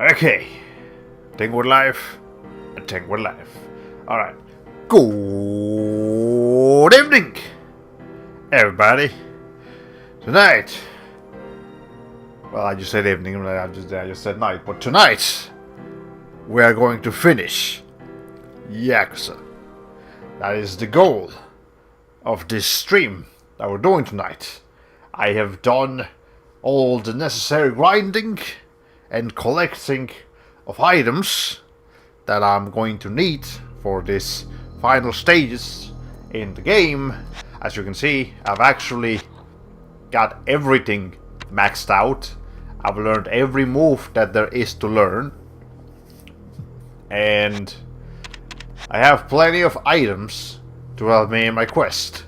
Okay. Thing with life. A thing with life. Alright. Good evening, everybody. Tonight. Well, I just said evening, I just said night. But tonight, we are going to finish Yakuza. That is the goal of this stream that we're doing tonight. I have done all the necessary grinding and collecting of items that I'm going to need for this final stages in the game. As you can see, I've actually got everything maxed out. I've learned every move that there is to learn, and I have plenty of items to help me in my quest.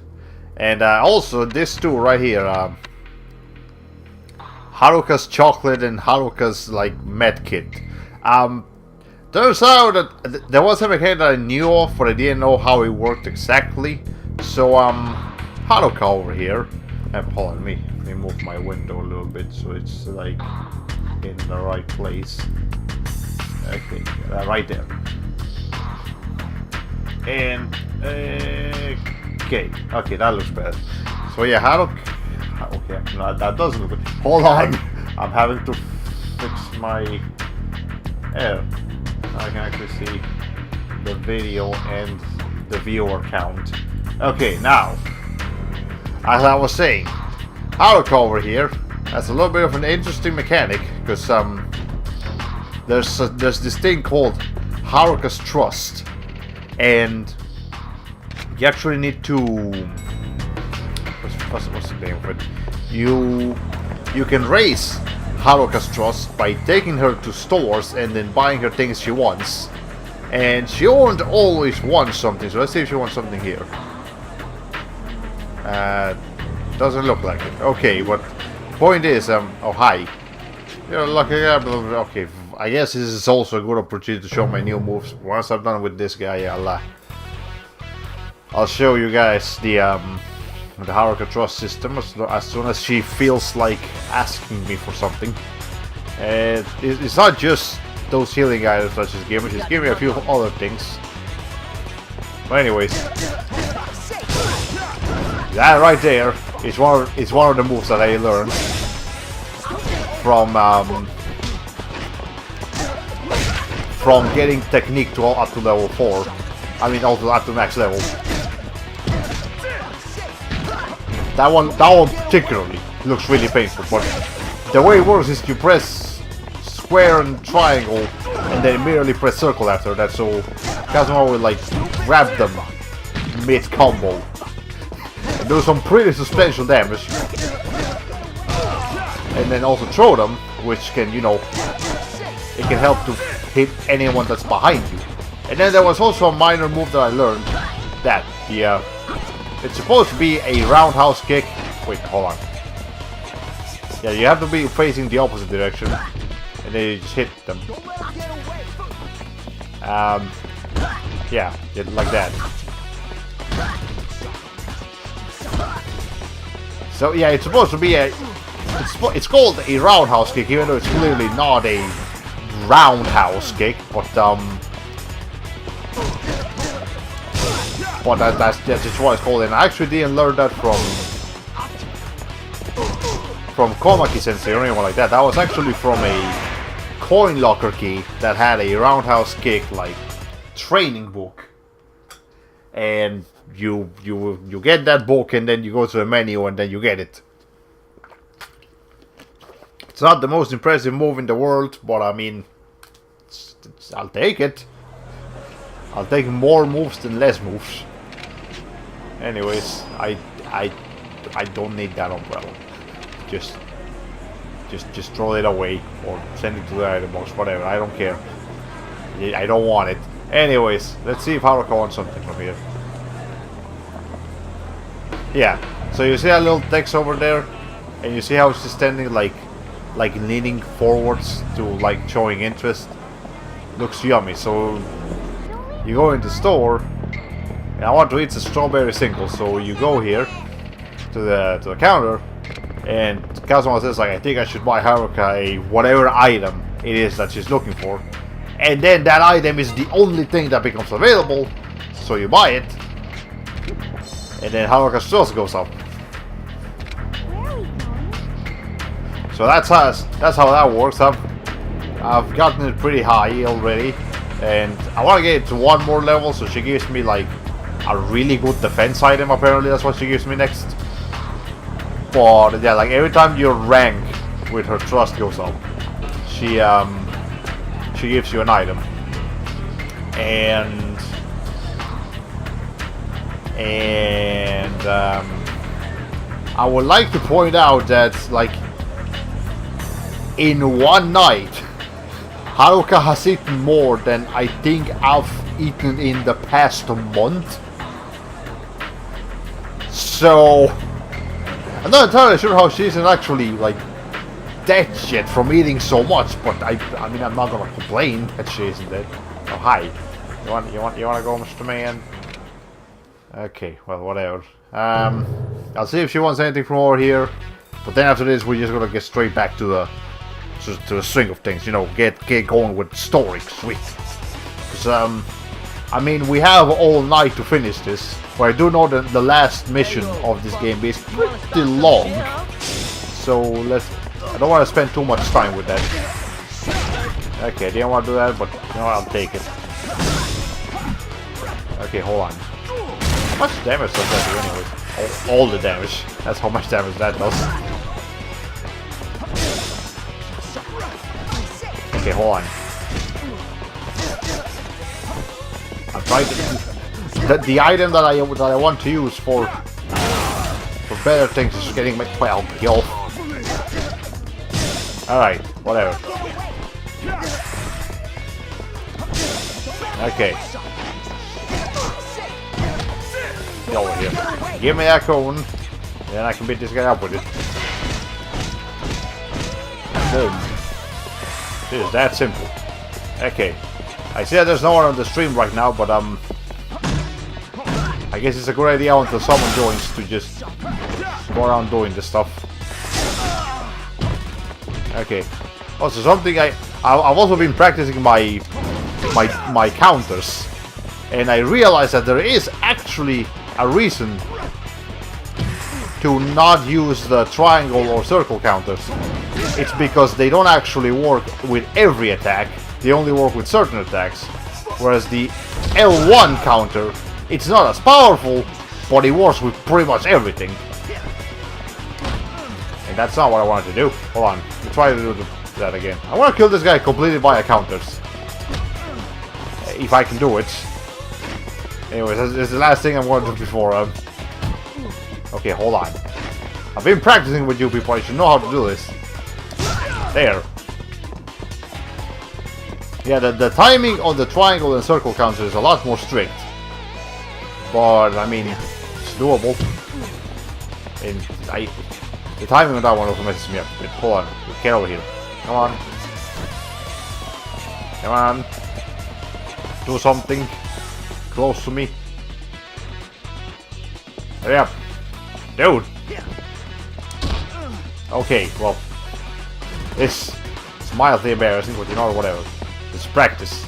And also this too right here, Haruka's chocolate and Haruka's like med kit. Turns out that there was a mechanic that I knew of, but I didn't know how it worked exactly. So Haruka over here. Hold on, let me move my window a little bit so it's like in the right place. Okay, right there. And okay, that looks better. So yeah, Haruka. Okay, no, that doesn't look good. Hold on, I'm having to fix my air. I can actually see the video and the viewer count. Okay, now, as I was saying, Haruka over here has a little bit of an interesting mechanic, because there's this thing called Haruka's Trust, and you actually need to what's the name of it? You can raise Haruka's trust by taking her to stores and then buying her things she wants. And she won't always want something, so let's see if she wants something here. Doesn't look like it. Okay, but point is, oh hi. You're lucky. Okay, I guess this is also a good opportunity to show my new moves. Once I'm done with this guy, I'll show you guys the Haruka Trust system as soon as she feels like asking me for something. It's not just those healing items that she's giving me a few other things. But anyways, that right there is one of the moves that I learned from getting technique to up to level 4. I mean, also up to max level. That one particularly looks really painful, but the way it works is you press square and triangle and then immediately press circle after that, so Kazuma will like grab them mid-combo and do some pretty substantial damage, and then also throw them, which can, you know, it can help to hit anyone that's behind you. And then there was also a minor move that I learned, that it's supposed to be a roundhouse kick. Wait, hold on. Yeah, you have to be facing the opposite direction, and then you just hit them. Yeah, like that. So yeah, it's supposed to be it's called a roundhouse kick, even though it's clearly not a roundhouse kick, but that's just what it's called, and I actually didn't learn that from Komaki Sensei or anyone like that. That was actually from a coin locker key that had a roundhouse kick like training book, and you get that book and then you go to the menu and then you get it. It's not the most impressive move in the world, but I mean, I'll take it. I'll take more moves than less moves. Anyways, I don't need that umbrella. Just throw it away or send it to the item box, whatever. I don't care. I don't want it. Anyways, let's see if Haruka wants something from here. Yeah. So you see that little text over there, and you see how she's standing like leaning forwards to like showing interest. Looks yummy. So you go into the store. And I want to eat the strawberry single, so you go here to the counter, And Kazuma says like, I think I should buy Haruka a whatever item it is that she's looking for. And then that item is the only thing that becomes available, so you buy it. And then Haruka's trust goes up. So that's how that works. I've gotten it pretty high already, and I want to get it to one more level. So she gives me like a really good defense item. Apparently, that's what she gives me next. But yeah, like every time your rank with her trust goes up, she gives you an item, and I would like to point out that like in one night, Haruka has eaten more than I think I've eaten in the past month. So I'm not entirely sure how she isn't actually like dead yet from eating so much, but I mean I'm not gonna complain that she isn't dead. Oh hi, you want to go, Mr. Man? Okay, well whatever. I'll see if she wants anything from over here, but then after this we're just gonna get straight back to the string of things. You know, get going with the story, sweet. Because I mean we have all night to finish this. But I do know that the last mission of this game is pretty long, so I don't want to spend too much time with that. Okay, didn't want to do that, but you know what, I'll take it. Okay, hold on. How much damage does that do anyways? All the damage. That's how much damage that does. Okay, hold on. I'm trying to... The item that I want to use for better things is getting my kill. Alright, whatever. Okay. Get over here. Give me that cone, then I can beat this guy up with it. Boom. It is that simple. Okay. I see that there's no one on the stream right now, but I guess it's a good idea until someone joins to just go around doing this stuff. Okay. Also, something I've also been practicing my counters, and I realized that there is actually a reason to not use the triangle or circle counters. It's because they don't actually work with every attack. They only work with certain attacks. Whereas the L1 counter, it's not as powerful, but it works with pretty much everything. And that's not what I wanted to do. Hold on, let's try to do that again. I want to kill this guy completely via counters. If I can do it. Anyways, that's the last thing I'm going to do before. Okay, hold on. I've been practicing with you people, I should know how to do this. There. Yeah, the timing on the triangle and circle counter is a lot more strict. But, I mean, it's doable. And the timing on that one also messes me up. But hold on, get over here. Come on. Come on. Do something. Close to me. Hurry up. Dude. Okay, well. This is mildly embarrassing, but you know, whatever. It's practice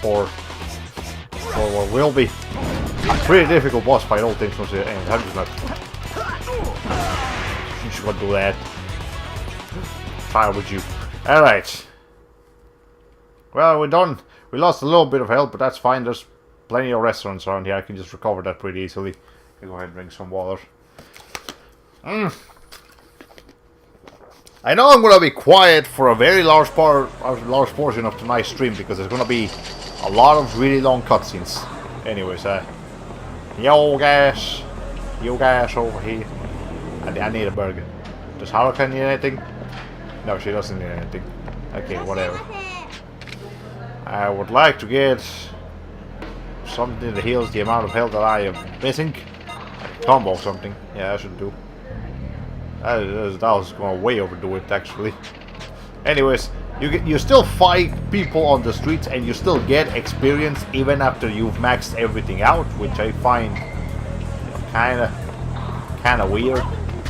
for what will be a pretty difficult boss fight, all things considered. And I'm just not. You should do that. Fire with you. Alright. Well, we're done. We lost a little bit of health, but that's fine. There's plenty of restaurants around here. I can just recover that pretty easily. I'll go ahead and drink some water. I know I'm gonna be quiet for a very large portion of tonight's stream because there's gonna be a lot of really long cutscenes. Anyways, yo guys over here. I need a burger. Does Haruka need anything? No, she doesn't need anything. Okay, whatever. I would like to get something that heals the amount of health that I am missing. Combo or something. Yeah, that should do. That was going to way overdo it, actually. Anyways, you still fight people on the streets and you still get experience even after you've maxed everything out, which I find kind of weird.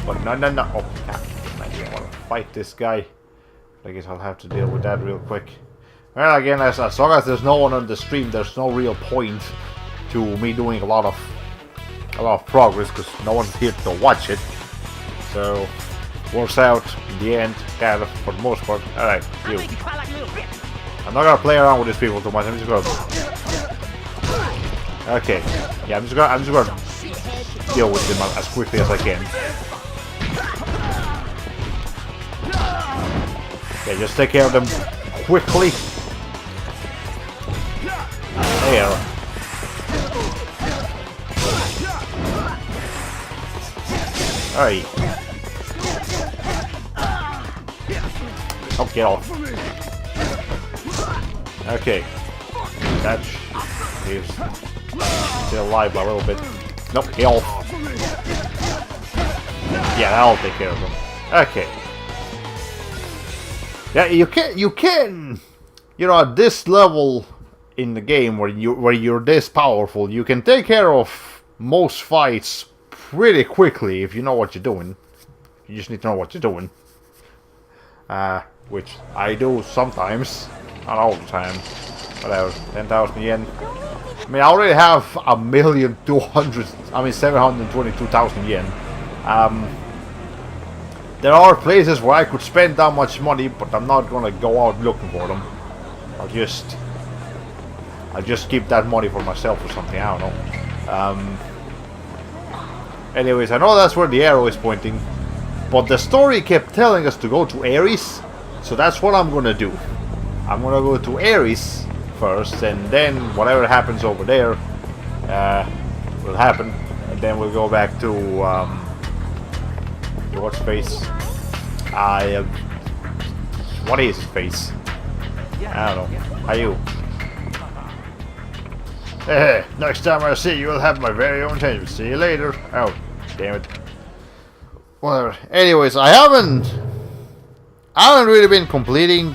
But no. Oh, fight this guy. I guess I'll have to deal with that real quick. Well, again, as long as there's no one on the stream, there's no real point to me doing a lot of progress, because no one's here to watch it. So, works out in the end, kind of, for the most part. Alright, you. I'm not gonna play around with these people too much. I'm just gonna. Okay, yeah, I'm just gonna deal with them as quickly as I can. Okay, just take care of them quickly. There. Alright. Oh, get off. Okay. That is still alive a little bit. Nope, get off. Yeah, I'll take care of him. Okay. Yeah, you can, you know, at this level in the game where you're this powerful, you can take care of most fights pretty quickly if you know what you're doing. You just need to know what you're doing. Which I do sometimes, not all the time. Whatever, 10,000 yen. I mean, I already have 722,000 yen. There are places where I could spend that much money, but I'm not gonna go out looking for them. I'll just keep that money for myself or something. I don't know. Anyways, I know that's where the arrow is pointing, but the story kept telling us to go to Ares, so that's what I'm gonna do. I'm gonna go to Ares first, and then whatever happens over there will happen, and then we'll go back to what's face? What is his face? I don't know. Are you? Hey, next time I see you, I'll have my very own tangent. See you later. Oh, damn it. Whatever. Anyways, I haven't really been completing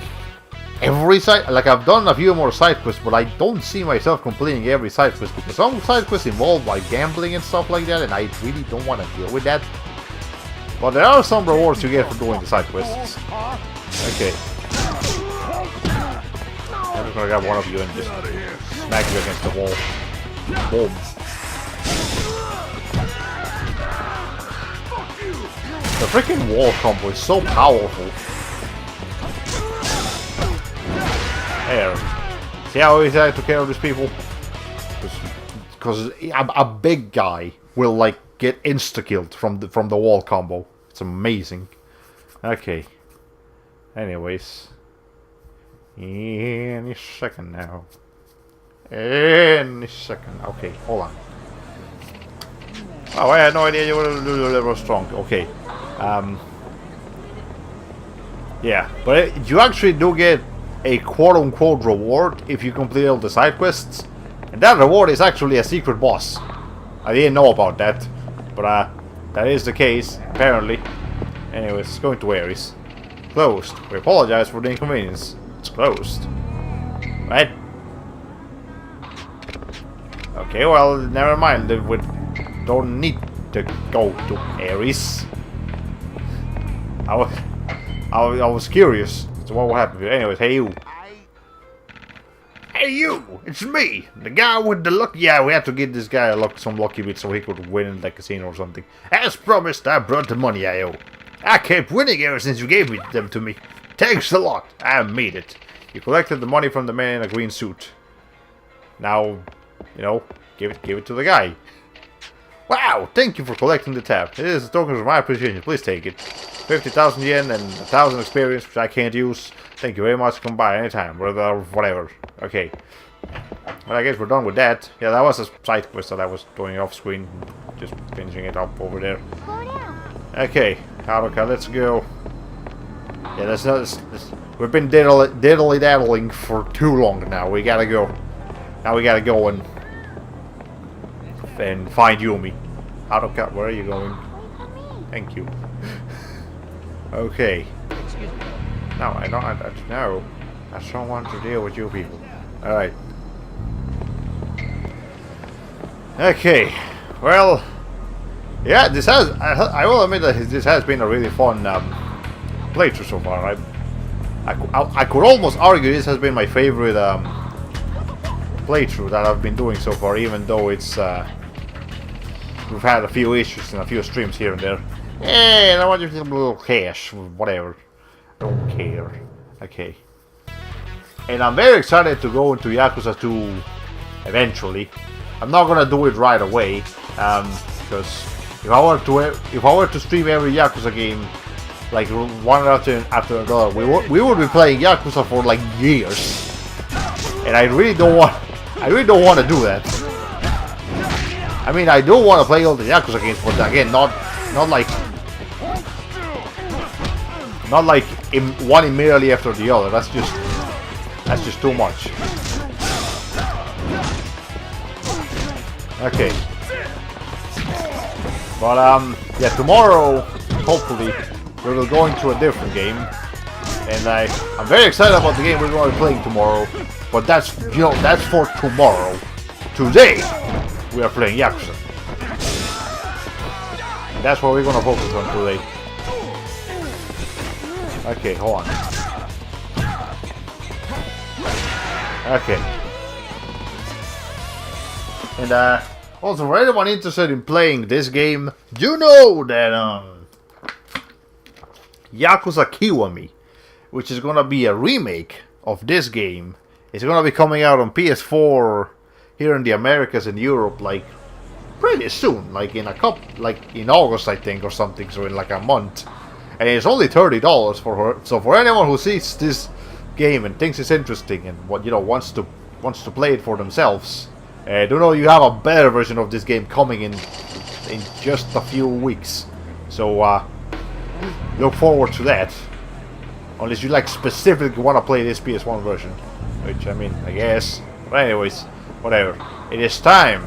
every side. Like, I've done a few more side quests, but I don't see myself completing every side quest, because some side quests involve like gambling and stuff like that, and I really don't want to deal with that. But there are some rewards you get for doing the side quests. Okay. I'm just gonna grab one of you and just smack you against the wall. Boom. The freaking wall combo is so powerful. There. See how easy I took care of these people? Because a big guy will like get insta-killed from the wall combo. It's amazing. Okay. Anyways. Any second now. Any second. Okay, hold on. Oh, I had no idea you were strong. Okay. Yeah, but you actually do get a quote-unquote reward if you complete all the side quests. And that reward is actually a secret boss. I didn't know about that. But that is the case, apparently. Anyways, it's going to Ares. Closed. We apologize for the inconvenience. It's closed. Right? Okay, well, never mind. We don't need to go to Ares. I was curious as to what will happen here. Anyways, hey you. Hey you! It's me! The guy with the luck. Yeah, we had to get this guy some lucky bit so he could win in the casino or something. As promised, I brought the money I owe. I kept winning ever since you gave them to me. Thanks a lot. I made it. You collected the money from the man in a green suit. Now, you know, give it to the guy. Wow! Thank you for collecting the tab. It is a token of my appreciation. Please take it. 50,000 yen and 1,000 experience, which I can't use. Thank you very much. Come by anytime, whatever. Okay. Well, I guess we're done with that. Yeah, that was a side quest that I was doing off screen. Just finishing it up over there. Okay, Haruka, let's go. Yeah, we've been diddly-daddling for too long now. We gotta go. Now we gotta go and find Yumi. Haruka, where are you going? Thank you. Okay. No, I don't want to deal with you people. Alright. Okay. Well, yeah, I will admit that this has been a really fun playthrough so far. I could almost argue this has been my favorite playthrough that I've been doing so far, even though it's we've had a few issues and a few streams here and there. I want you to a little cash, whatever. I don't care. Okay. And I'm very excited to go into Yakuza 2 eventually. I'm not gonna do it right away, because if I were to stream every Yakuza game, like one after another, we would be playing Yakuza for like years, and I really don't want to do that. I mean, I do want to play all the Yakuza games, but again, not like one immediately after the other. That's just too much. Okay. But yeah, tomorrow, hopefully, we will go into a different game, and I'm very excited about the game we're going to be playing tomorrow. But that's for tomorrow. Today, we are playing Yakuza. And that's what we're going to focus on today. Okay, hold on. Okay. And also, for anyone interested in playing this game, you know that Yakuza Kiwami, which is gonna be a remake of this game, is gonna be coming out on PS4 here in the Americas and Europe like pretty soon, like in August, I think, or something. So in like a month, and it's only $30 for her. So for anyone who sees this game and thinks it's interesting and wants to play it for themselves. Do know you have a better version of this game coming in just a few weeks, so look forward to that. Unless you specifically want to play this PS1 version, which I mean, I guess. But anyways, whatever. It is time.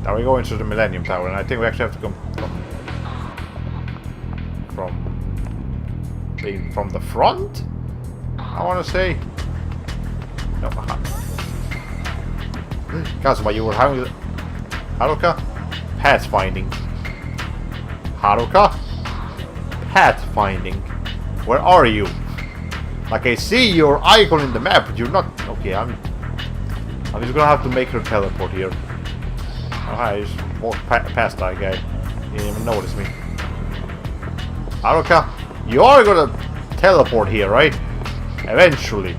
Now we go into the Millennium Tower, and I think we actually have to come from the front. I want to say. No. Kazuma, you were having Haruka? Pathfinding. Haruka? Pathfinding. Where are you? Like, I see your icon in the map, but you're not. Okay, I'm just gonna have to make her teleport here. Oh, hi, I just walked past that guy. He didn't even notice me. Haruka, you are gonna teleport here, right? Eventually.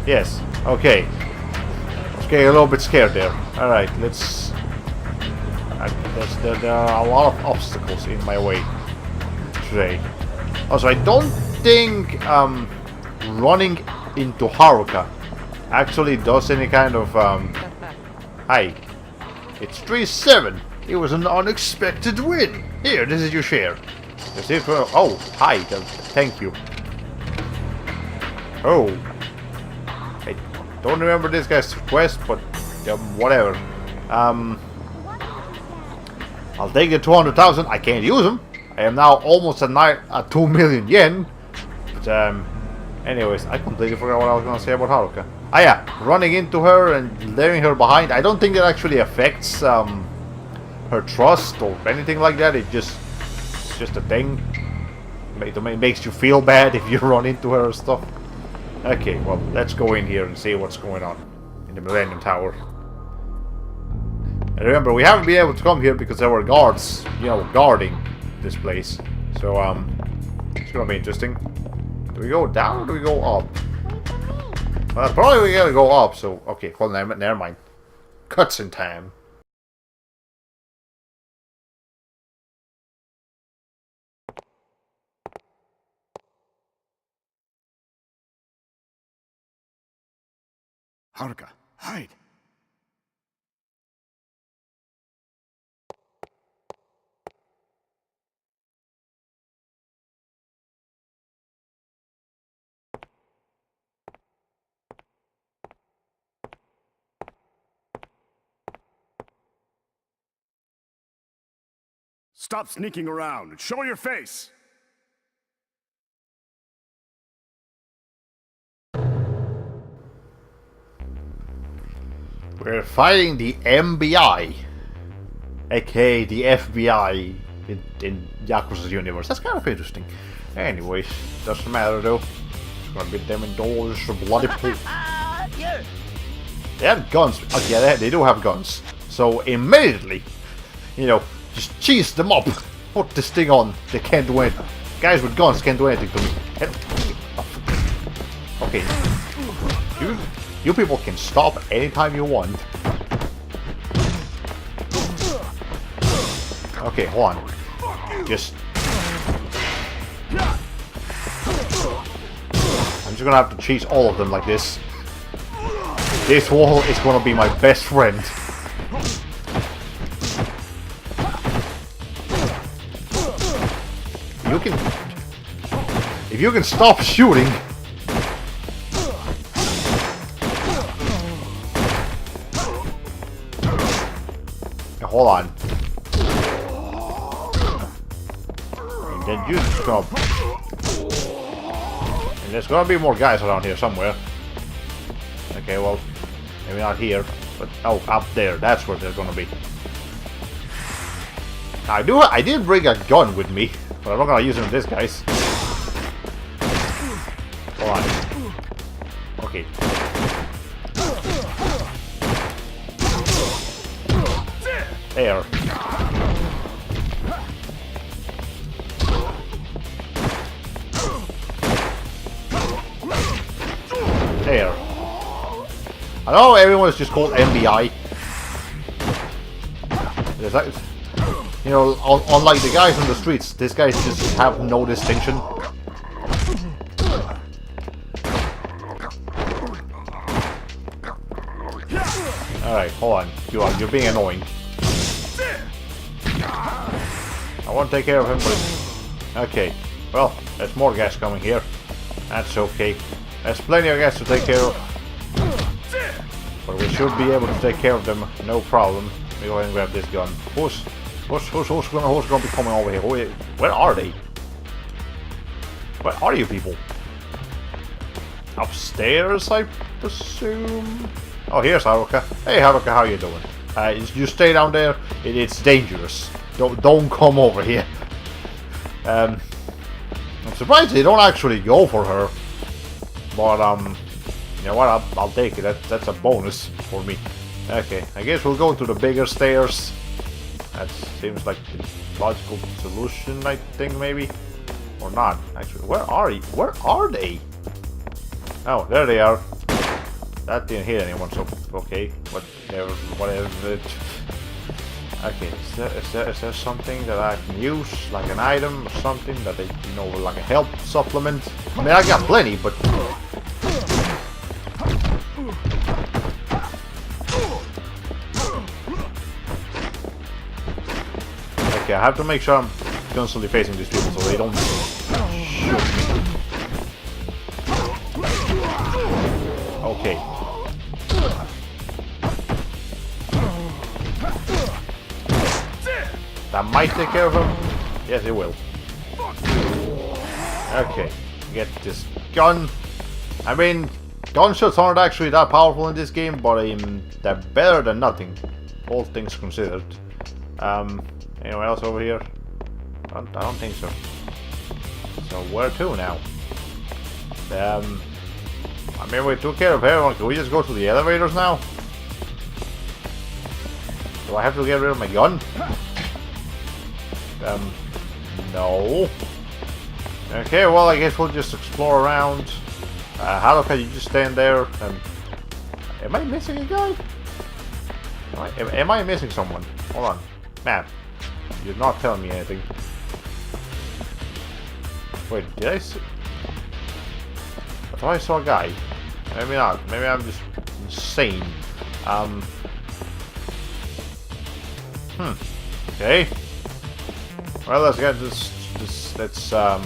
Yes, okay. I was getting a little bit scared there. Alright, let's... there are a lot of obstacles in my way today. Also, I don't think running into Haruka actually does any kind of... Hi. It's 3-7. It was an unexpected win. Here, this is your share. Oh, hi. Thank you. Oh. I don't remember this guy's request, but whatever. I'll take the 200,000. I can't use them. I am now almost at 2 million yen. But anyways, I completely forgot what I was gonna say about Haruka. Ah yeah, running into her and leaving her behind. I don't think that actually affects her trust or anything like that. It's just a thing. It makes you feel bad if you run into her and stuff. Okay, well, let's go in here and see what's going on in the Millennium Tower. And remember, we haven't been able to come here because there were guards, guarding this place. So, it's gonna be interesting. Do we go down or do we go up? Well, probably we gotta go up, so... Okay, well, never mind. Cutscene time. Haruka, hide! Stop sneaking around and show your face! We're fighting the MBI, aka the FBI, in Yakuza's universe. That's kind of interesting. Anyways, doesn't matter though. It's gonna beat them indoors, bloody pool. They have guns. Oh, yeah, they do have guns. So immediately, you know, just cheese them up. Put this thing on. They can't do anything. Guys with guns can't do anything to me. Okay. You people can stop anytime you want. Okay, hold on. Just... I'm just gonna have to cheese all of them like this. This wall is gonna be my best friend. You can... If you can stop shooting... Now, hold on. And then you just gonna... And there's gonna be more guys around here somewhere. Okay, well, maybe not here, but oh, up there. That's where they're gonna be. I did bring a gun with me, but I'm not gonna use it on this guys. Hold on. Okay. There. There. I know everyone's just called MBI. You know, unlike the guys on the streets, these guys just have no distinction. Alright, hold on. You're being annoying. I want to take care of him, but... Okay. Well, there's more gas coming here. That's okay. There's plenty of gas to take care of. But we should be able to take care of them, no problem. Let me go ahead and grab this gun. Who's gonna be coming over here? Where are they? Where are you people? Upstairs, I presume? Oh, here's Haruka. Hey Haruka, how you doing? You stay down there. It's dangerous. Don't come over here. I'm surprised they don't actually go for her. But you know what? I'll take it. That's a bonus for me. Okay, I guess we'll go to the bigger stairs. That seems like the logical solution, I think, maybe, or not. Actually, where are you? Where are they? Oh, there they are. That didn't hit anyone, so okay. Whatever. Okay, is there something that I can use, like an item or something that they, you know, like a health supplement? I mean, I got plenty, but. Okay, I have to make sure I'm constantly facing these people so they don't shoot me. Okay. That might take care of him. Yes, it will. Okay, get this gun. I mean, gunshots aren't actually that powerful in this game, but they're better than nothing, all things considered. Anyone else over here? I don't think so. So where to now? I mean, we took care of everyone. Can we just go to the elevators now? Do I have to get rid of my gun? No. Okay, well, I guess we'll just explore around. Haruka, you just stand there. Am I missing a guy? Am I missing someone? Hold on. Map. You're not telling me anything. Wait, did I see? I thought I saw a guy. Maybe not. Maybe I'm just insane. Okay. Well, let's get this. Let's go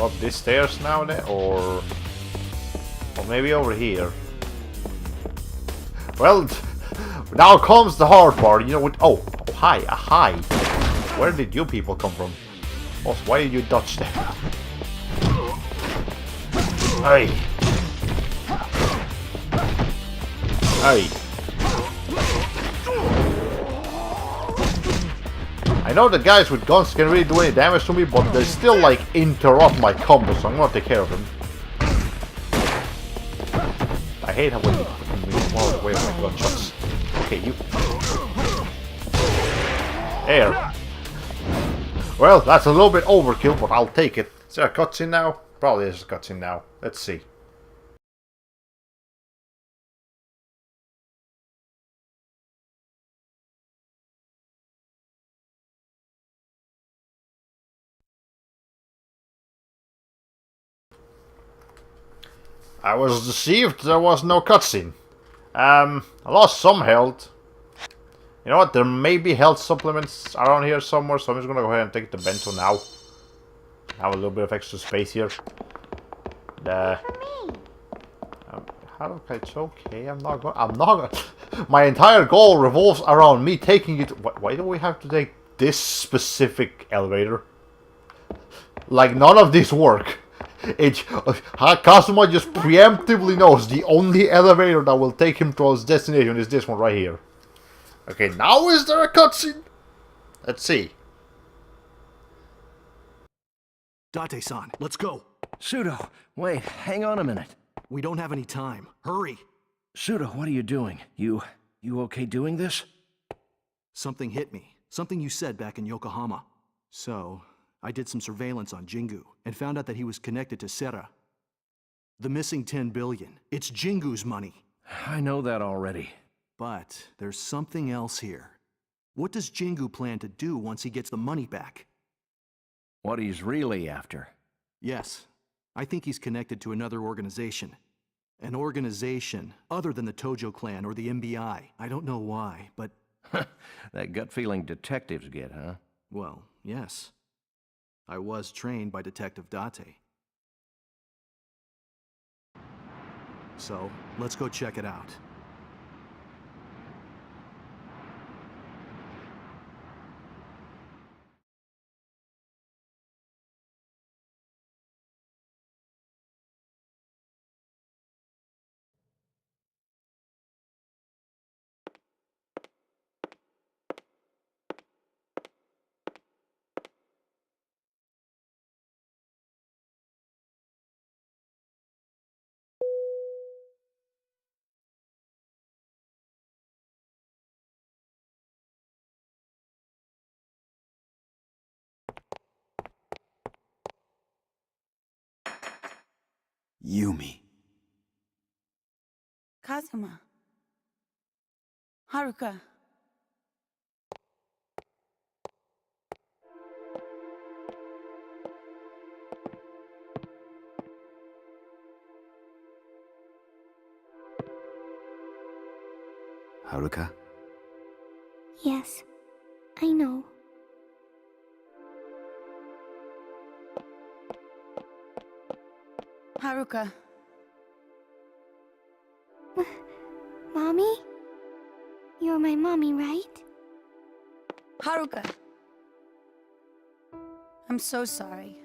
up these stairs now, then, or maybe over here. Well, now comes the hard part. You know what? Oh, hi, hi. Where did you people come from? Also, why did you dodge there? Hey. Hey. I know the guys with guns can really do any damage to me, but they still like interrupt my combo, so I'm gonna take care of them. I hate how when you move more away with my gunshots. Okay, you. There. Well, that's a little bit overkill, but I'll take it. Is there a cutscene now? Probably is a cutscene now. Let's see. I was deceived, there was no cutscene. I lost some health. You know what, there may be health supplements around here somewhere, so I'm just gonna go ahead and take the bento now. Have a little bit of extra space here. It's okay, I'm not gonna... My entire goal revolves around me taking it... Why do we have to take this specific elevator? Like, none of this work. Kazuma just preemptively knows the only elevator that will take him to his destination is this one right here. Okay, now is there a cutscene? Let's see. Date-san, let's go. Sudo, wait, hang on a minute. We don't have any time. Hurry. Sudo, what are you doing? You okay doing this? Something hit me. Something you said back in Yokohama. So, I did some surveillance on Jingu and found out that he was connected to Sera. The missing 10 billion. It's Jingu's money. I know that already. But there's something else here. What does Jingu plan to do once he gets the money back? What he's really after. Yes. I think he's connected to another organization. An organization other than the Tojo clan or the MBI. I don't know why, but... That gut feeling detectives get, huh? Well, yes. I was trained by Detective Date. So, let's go check it out. Yumi. Kazuma. Haruka. Haruka? Yes, I know. Haruka. Mommy? You're my mommy, right? Haruka. I'm so sorry.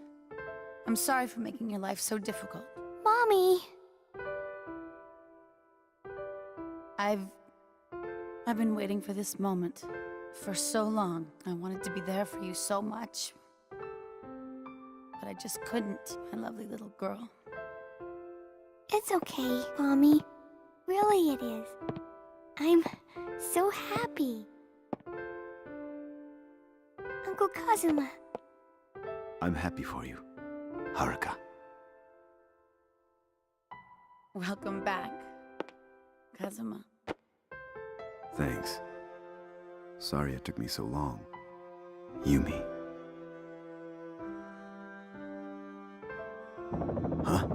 I'm sorry for making your life so difficult. Mommy! I've been waiting for this moment for so long. I wanted to be there for you so much. But I just couldn't, my lovely little girl. It's okay, Mommy. Really it is. I'm so happy. Uncle Kazuma. I'm happy for you, Haruka. Welcome back, Kazuma. Thanks. Sorry it took me so long. Yumi. Huh?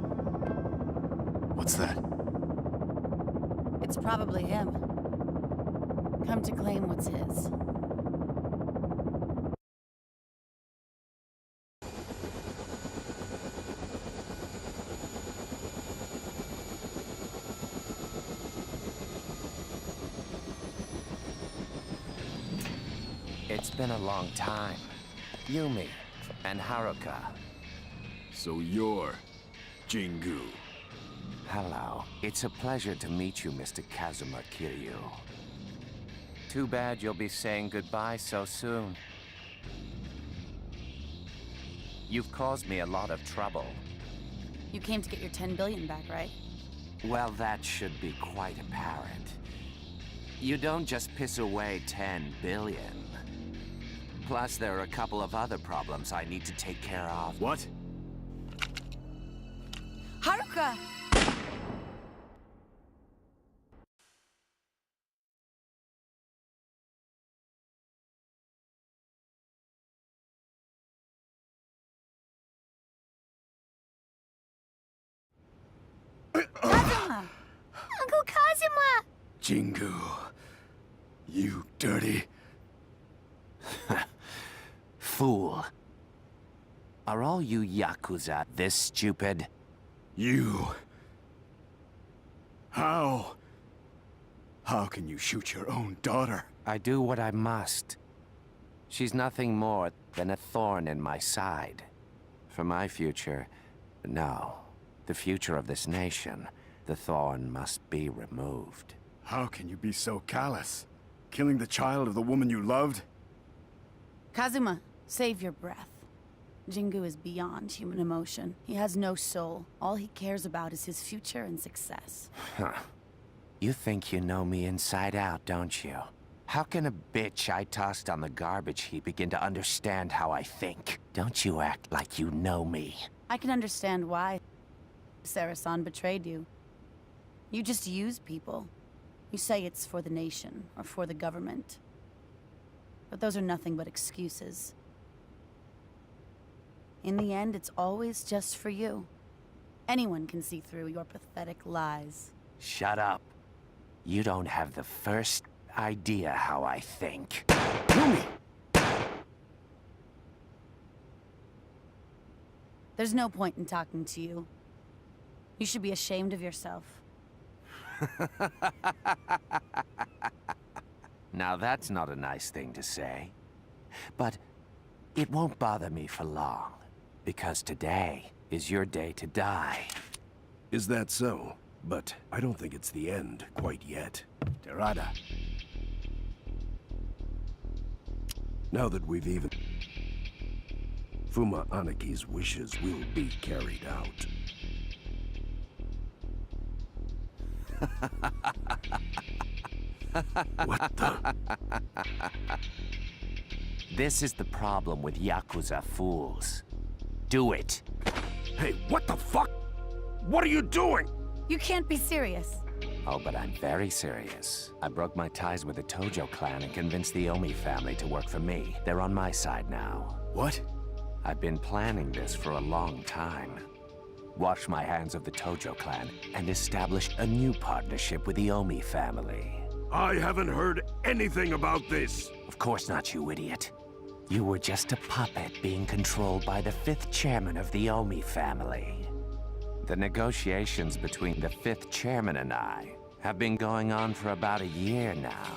What's that? It's probably him. Come to claim what's his. It's been a long time. Yumi and Haruka. So you're Jingu. Hello. It's a pleasure to meet you, Mr. Kazuma Kiryu. Too bad you'll be saying goodbye so soon. You've caused me a lot of trouble. You came to get your 10 billion back, right? Well, that should be quite apparent. You don't just piss away 10 billion. Plus, there are a couple of other problems I need to take care of. What? Haruka! Kazuma! Uncle Kazuma! Jingu, you dirty... Fool. Are all you Yakuza this stupid? You... How can you shoot your own daughter? I do what I must. She's nothing more than a thorn in my side. For my future, no. The future of this nation, the thorn must be removed. How can you be so callous? Killing the child of the woman you loved? Kazuma, save your breath. Jingu is beyond human emotion. He has no soul. All he cares about is his future and success. Huh. You think you know me inside out, don't you? How can a bitch I tossed on the garbage heap begin to understand how I think? Don't you act like you know me. I can understand why Sarah-san betrayed you. You just use people. You say it's for the nation, or for the government. But those are nothing but excuses. In the end, it's always just for you. Anyone can see through your pathetic lies. Shut up. You don't have the first idea how I think. There's no point in talking to you. You should be ashamed of yourself. Now that's not a nice thing to say. But it won't bother me for long. Because today is your day to die. Is that so? But I don't think it's the end quite yet. Terada. Now that we've even... Fuma Anaki's wishes will be carried out. What the? This is the problem with Yakuza fools. Do it. Hey, what the fuck? What are you doing? You can't be serious. Oh, but I'm very serious. I broke my ties with the Tojo clan and convinced the Omi family to work for me. They're on my side now. What? I've been planning this for a long time. Wash my hands of the Tojo clan and establish a new partnership with the Omi family. I haven't heard anything about this. Of course not, you idiot. You were just a puppet being controlled by the 5th chairman of the Omi family. The negotiations between the 5th chairman and I have been going on for about a year now.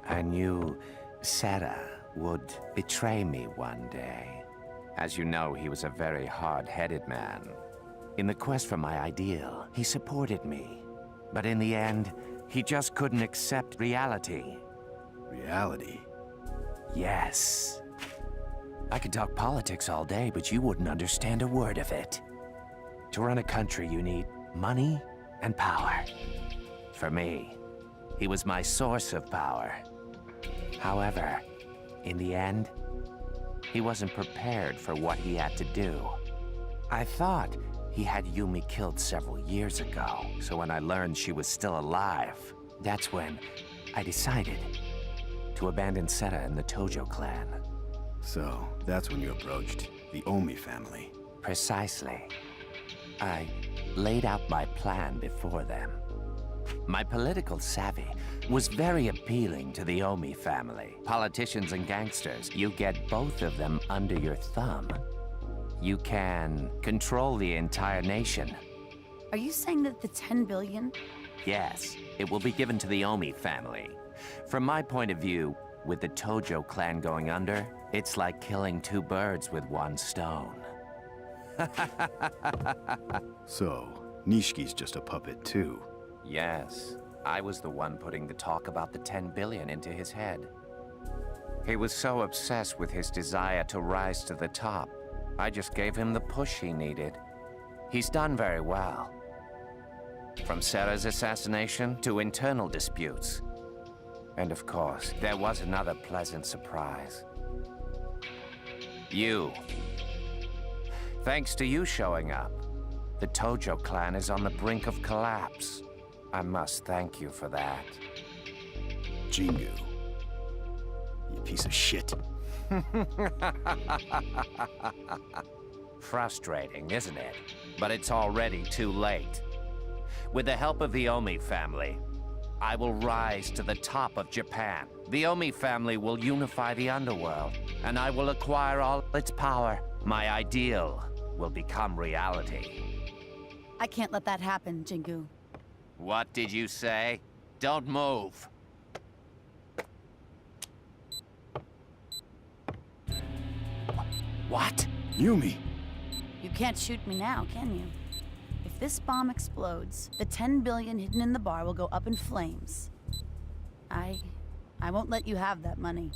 I knew Sarah would betray me one day. As you know, he was a very hard-headed man. In the quest for my ideal, he supported me. But in the end, he just couldn't accept reality. Reality? Yes. I could talk politics all day, but you wouldn't understand a word of it. To run a country, you need money and power. For me, he was my source of power. However, in the end, he wasn't prepared for what he had to do. I thought he had Yumi killed several years ago, so when I learned she was still alive, that's when I decided to abandon Seta and the Tojo clan. So, that's when you approached the Omi family. Precisely. I laid out my plan before them. My political savvy was very appealing to the Omi family. Politicians and gangsters, you get both of them under your thumb. You can control the entire nation. Are you saying that the 10 billion? Yes, it will be given to the Omi family. From my point of view, with the Tojo clan going under, it's like killing 2 birds with 1 stone. So, Nishiki's just a puppet too. Yes, I was the one putting the talk about the 10 billion into his head. He was so obsessed with his desire to rise to the top. I just gave him the push he needed. He's done very well. From Sarah's assassination to internal disputes. And of course, there was another pleasant surprise. You. Thanks to you showing up, the Tojo clan is on the brink of collapse. I must thank you for that. Jingu. You piece of shit. Frustrating, isn't it? But it's already too late. With the help of the Omi family, I will rise to the top of Japan. The Omi family will unify the underworld, and I will acquire all its power. My ideal will become reality. I can't let that happen, Jingu. What did you say? Don't move. What? Yumi! You can't shoot me now, can you? If this bomb explodes, the 10 billion hidden in the bar will go up in flames. I won't let you have that money.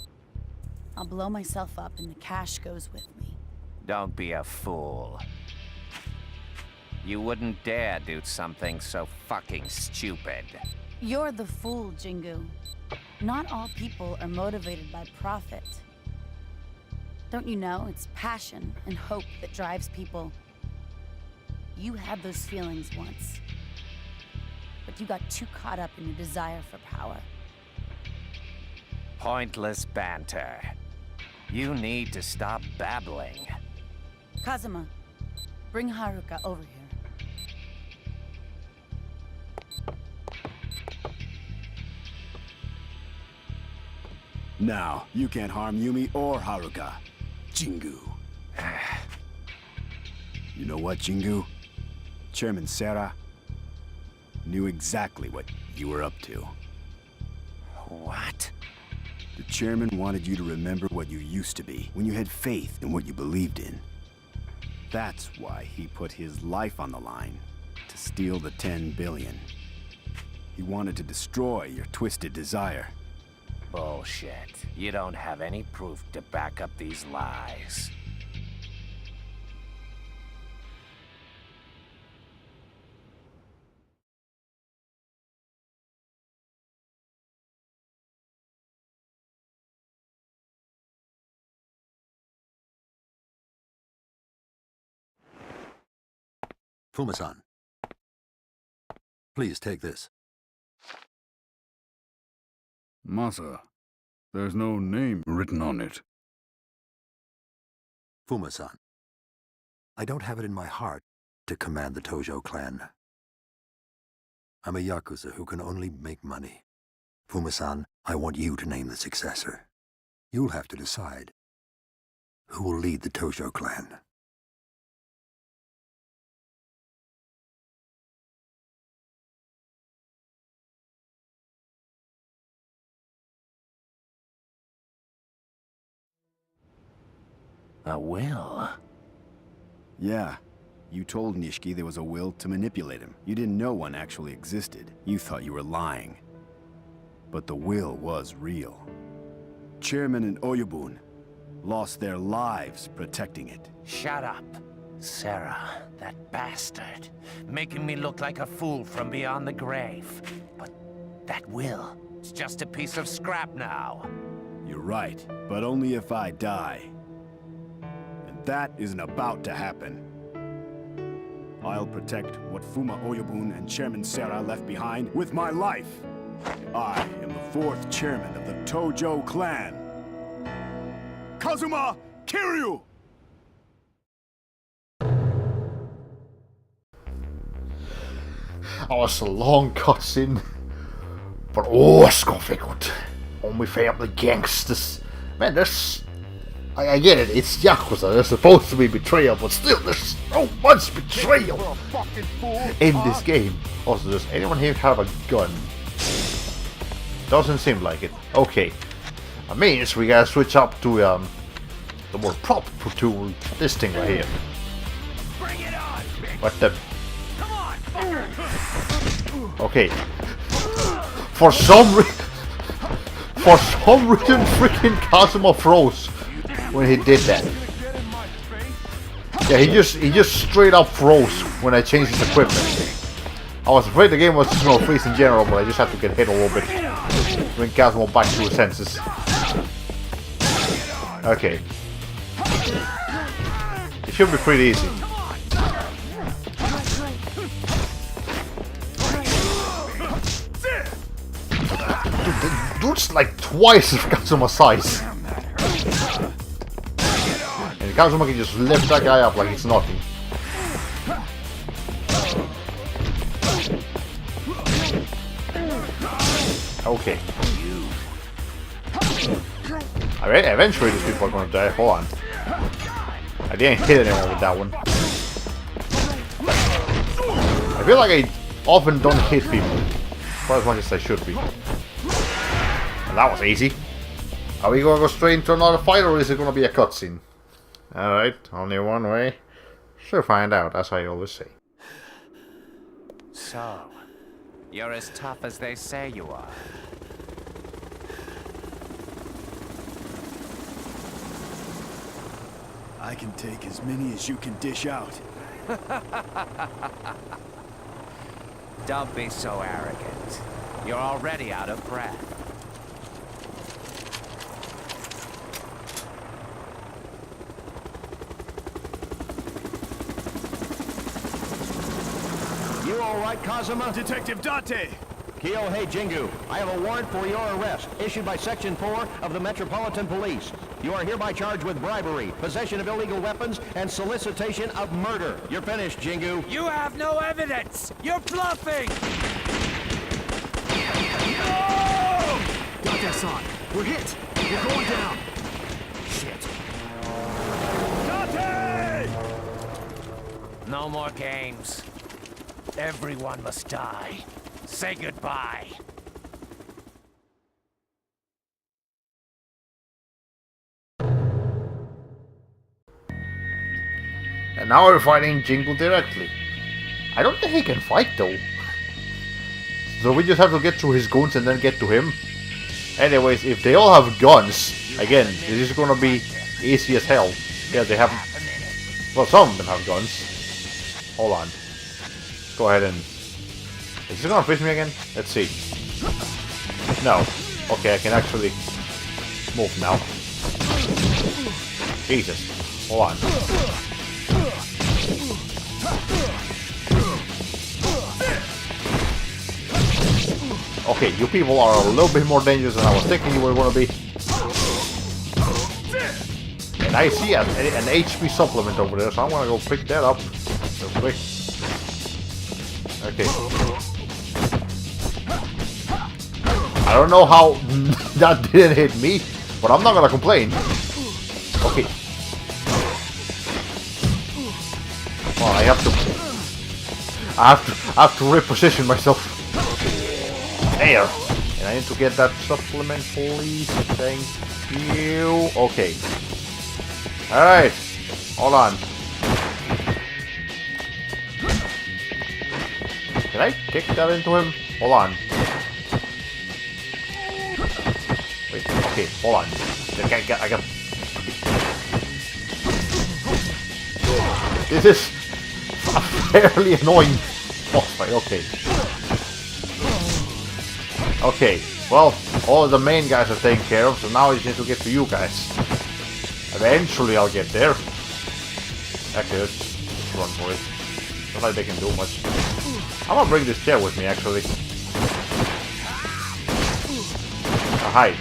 I'll blow myself up and the cash goes with me. Don't be a fool. You wouldn't dare do something so fucking stupid. You're the fool, Jingu. Not all people are motivated by profit. Don't you know, it's passion and hope that drives people. You had those feelings once. But you got too caught up in your desire for power. Pointless banter. You need to stop babbling. Kazuma, bring Haruka over here. Now, you can't harm Yumi or Haruka. Jingu. You know what, Jingu? Chairman Sarah knew exactly what you were up to. What? The chairman wanted you to remember what you used to be, when you had faith in what you believed in. That's why he put his life on the line, to steal the 10 billion. He wanted to destroy your twisted desire. Bullshit. You don't have any proof to back up these lies. Fuma-san, please take this. Masa, there's no name written on it. Fuma-san, I don't have it in my heart to command the Tojo clan. I'm a Yakuza who can only make money. Fuma-san, I want you to name the successor. You'll have to decide who will lead the Tojo clan. A will? Yeah. You told Nishiki there was a will to manipulate him. You didn't know one actually existed. You thought you were lying. But the will was real. Chairman and Oyabun lost their lives protecting it. Shut up. Sarah, that bastard. Making me look like a fool from beyond the grave. But that will, it's just a piece of scrap now. You're right, but only if I die. And that isn't about to happen. I'll protect what Fuma Oyabun and Chairman Sarah left behind with my life. I am the fourth chairman of the Tojo clan. Kazuma Kiryu! Altså, long cutscene. But overskåffet. Only family gangsters. Man, there's... I get it, it's Yakuza, there's supposed to be betrayal, but still, there's so much betrayal in this game. Also, does anyone here have a gun? Doesn't seem like it. Okay. That means we gotta switch up to the more proper tool, this thing right here. Bring it on, bitch. What the... Come on, fucker. Okay. For some reason, freaking Kazuma froze when he did that. Yeah, he just straight up froze when I changed his equipment. I was afraid the game was just gonna freeze in general, but I just had to get hit a little bit to bring Kazuma back to his senses. Okay. It should be pretty easy. Dude's like twice of Kazuma's size. And Kazuma can just lift that guy up like it's nothing. Okay. Alright, eventually these people are gonna die. Hold on. I didn't hit anyone with that one. I feel like I often don't hit people. Quite as much as I should be. And that was easy. Are we gonna go straight into another fight, or is it gonna be a cutscene? Alright, only one way. She'll find out, as I always say. So, you're as tough as they say you are. I can take as many as you can dish out. Don't be so arrogant. You're already out of breath. You all right, Kazuma? Detective Date! Kyohei Jingu, I have a warrant for your arrest, issued by Section 4 of the Metropolitan Police. You are hereby charged with bribery, possession of illegal weapons, and solicitation of murder. You're finished, Jingu. You have no evidence! You're bluffing! Date-san, we're hit. We're going down. Shit. No more games. Everyone must die. Say goodbye. And now we're fighting Jingu directly. I don't think he can fight though. So we just have to get through his goons and then get to him. Anyways, if they all have guns, again, this is gonna be easy as hell. Yeah, they have... Well, some of them have guns. Hold on. Go ahead and... Is this gonna fish me again? Let's see. No. Okay, I can actually move now. Jesus. Hold on. Okay, you people are a little bit more dangerous than I was thinking you were gonna be. And I see an HP supplement over there, so I'm gonna go pick that up real quick. Okay. I don't know how that didn't hit me, but I'm not gonna complain. Okay. Well, I have to reposition myself. There. And I need to get that supplement, please. Thank you. Okay. Alright. Hold on. Can I kick that into him? Hold on. Wait, okay, hold on. I got... This is a fairly annoying boss fight, okay. Okay, well, all of the main guys are taken care of, so now I just need to get to you guys. Eventually I'll get there. Actually, let's just run for it. Not like they can do much. I'm gonna bring this chair with me, actually. Oh, hi.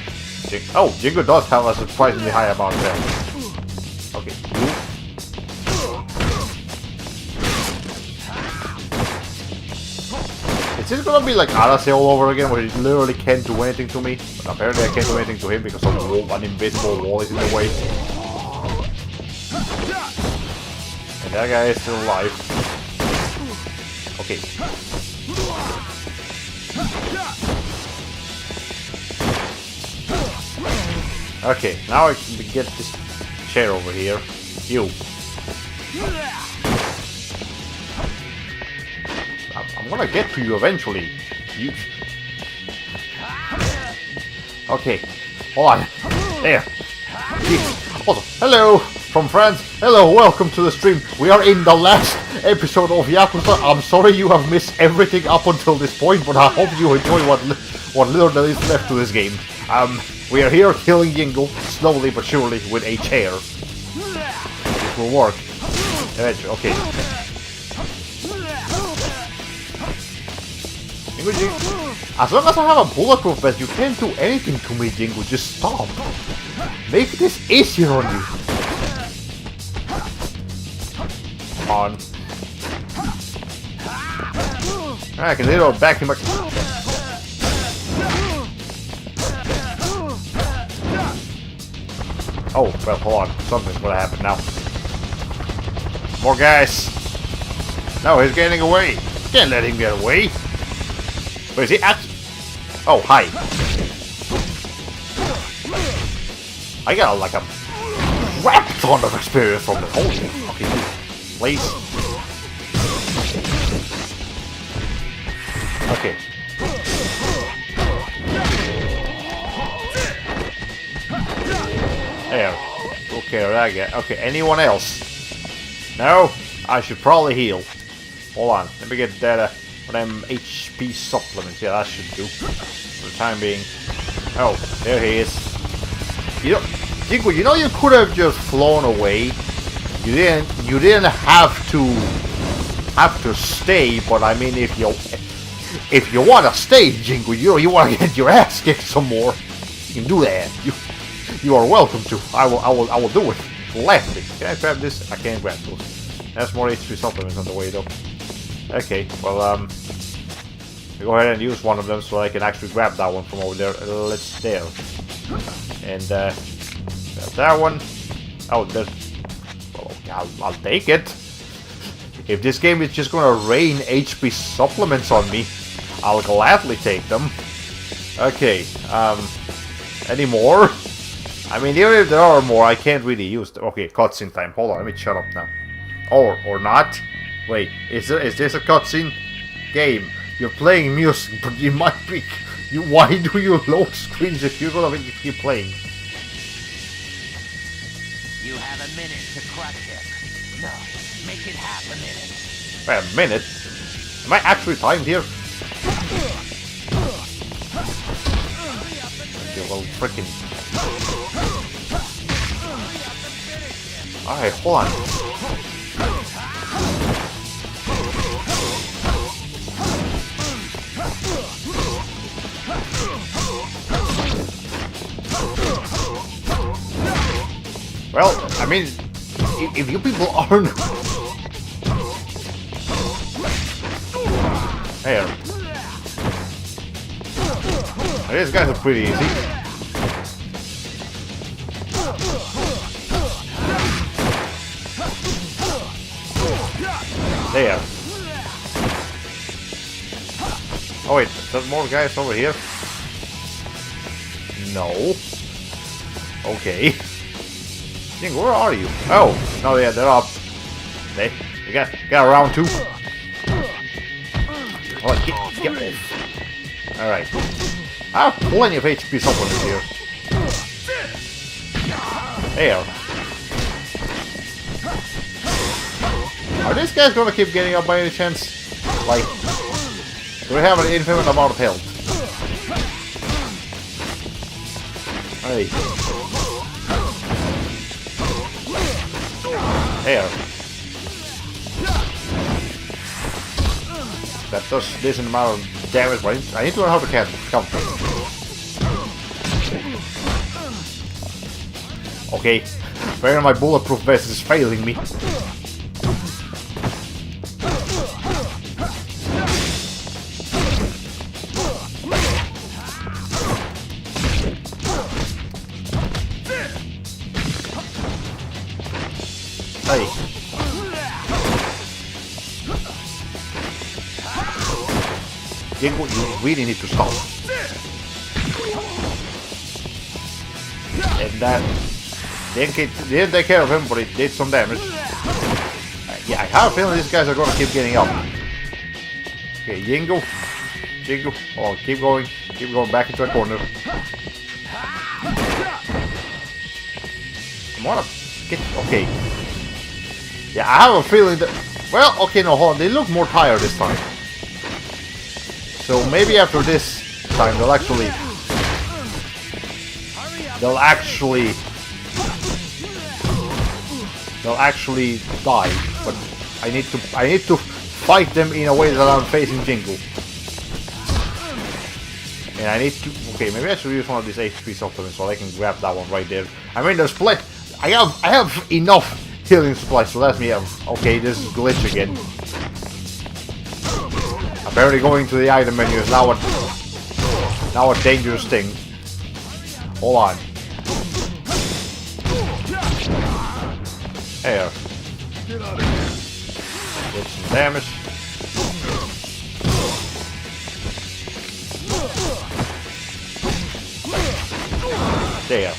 Oh, Jingu does have a surprisingly high amount there. Okay, you. Is this gonna be like Arase all over again, where he literally can't do anything to me? But apparently I can't do anything to him because of the wall, an invisible wall is in the way. And that guy is still alive. Okay. Okay, now I can get this chair over here. You. I'm gonna get to you eventually. You. Okay, hold on. There. Also, hello from France. Hello, welcome to the stream. We are in the last episode of Yakuza. I'm sorry you have missed everything up until this point, but I hope you enjoy what little there is left to this game. We are here killing Jingo slowly but surely with a chair. This will work. Eventually, okay. Jingo. As long as I have a bulletproof vest, you can't do anything to me, Jingo. Just stop. Make this easier on you. Come on. I can little back him back. Oh, well, hold on. Something's gonna happen now. More guys. No, he's getting away. Can't let him get away. Where is he at? Oh, hi. I got like a crap ton of experience from the whole thing. Okay, please. Okay. There. Took care of that guy. Okay, anyone else? No? I should probably heal. Hold on. Let me get that them HP supplements. Yeah, that should do. For the time being. Oh, there he is. You know, Jingo, you know you could have just flown away. You didn't have to stay, but I mean if you wanna stay, Jingo, you wanna get your ass kicked some more, you can do that. You are welcome to. I will do it. Gladly. Can I grab this? I can't grab those. There's more HP supplements on the way though. Okay, well go ahead and use one of them so I can actually grab that one from over there. Let's there. And that one. Oh, there's. Well, I'll take it. If this game is just gonna rain HP supplements on me, I'll gladly take them. Okay. Any more? I mean, even if there are more, I can't really use them. Okay, cutscene time. Hold on, let me shut up now. Or not. Wait, is this a cutscene? Game. You're playing music, but you might be. Why do you load screens if you're gonna keep playing? You have a minute to crush him. No, make it half a minute. Wait a minute? Am I actually timed here? Okay, well, freaking. Alright, hold on. Well, I mean, if you people aren't... There. These guys are pretty easy. There. Oh wait, there's more guys over here? No. Okay. Jingo, where are you? Oh, no, yeah, they're up. You got around too. Oh, get off. Alright. I have plenty of HP supplements here. There. Are these guys gonna keep getting up by any chance? Like, do they have an infinite amount of health? Hey. There. That does a decent amount of damage, but I need to learn how to counter. Okay. Where my bulletproof vest is failing me. Hey. Jingo, you really need to stop. And that didn't take care of him, but it did some damage. Yeah, I have a feeling these guys are gonna keep getting up. Okay, Jingo. Oh, keep going back into a corner. wanna get... Okay. Yeah, I have a feeling that... Well, okay, no, hold on. They look more tired this time. So maybe after this time they'll actually... They'll actually die. But I need to fight them in a way that I'm facing Jingu. And I need to... Okay, maybe I should use one of these HP supplements so I can grab that one right there. I mean, there's plenty... I have enough healing supplies, so let me have... Okay, this is glitch again. Apparently going to the item menu is now a dangerous thing. Hold on. There. Get some damage. There.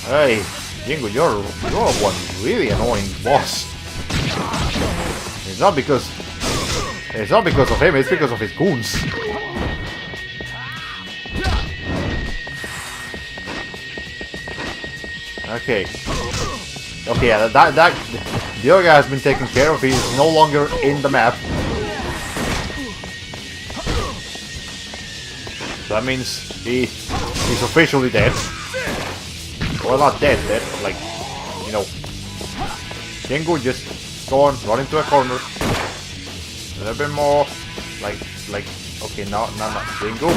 Hey, Jingu, you're one really annoying boss. It's not because of him, it's because of his goons. Okay. Okay, yeah, that the other guy has been taken care of. He's no longer in the map. That means he's officially dead. Well, not dead, but like, you know. Jingu, just go on, run into a corner. A little bit more, like, okay, no, Jingu.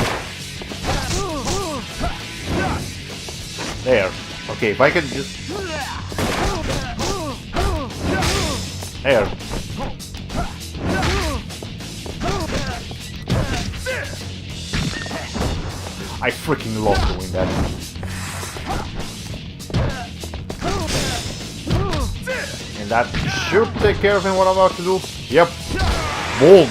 There. Okay, if I can just... There. I freaking love doing that. And that should take care of him, what I'm about to do. Yep. Boom.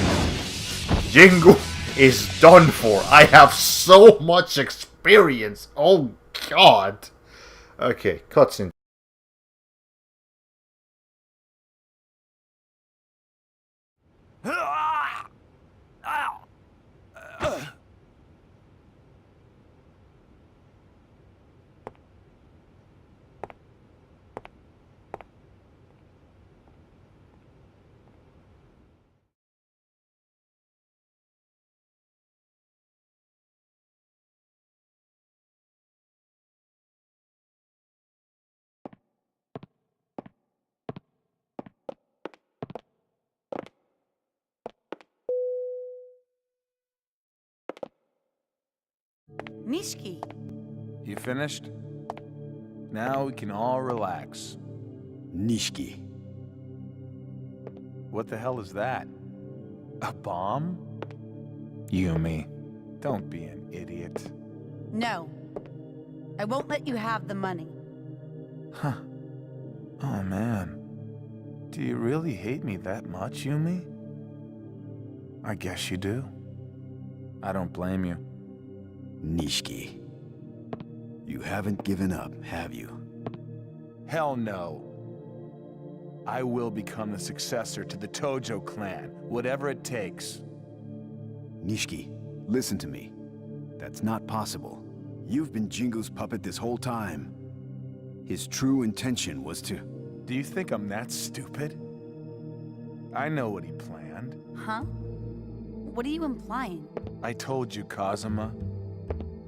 Jingu is done for. I have so much experience. Oh god. Okay, cutscene. Nishiki. You finished? Now we can all relax. Nishiki. What the hell is that? A bomb? Yumi, don't be an idiot. No. I won't let you have the money. Huh. Oh man. Do you really hate me that much, Yumi? I guess you do. I don't blame you. Nishiki. You haven't given up, have you? Hell no. I will become the successor to the Tojo clan, whatever it takes. Nishiki, listen to me. That's not possible. You've been Jingu's puppet this whole time. His true intention was to... Do you think I'm that stupid? I know what he planned. Huh? What are you implying? I told you, Kazuma.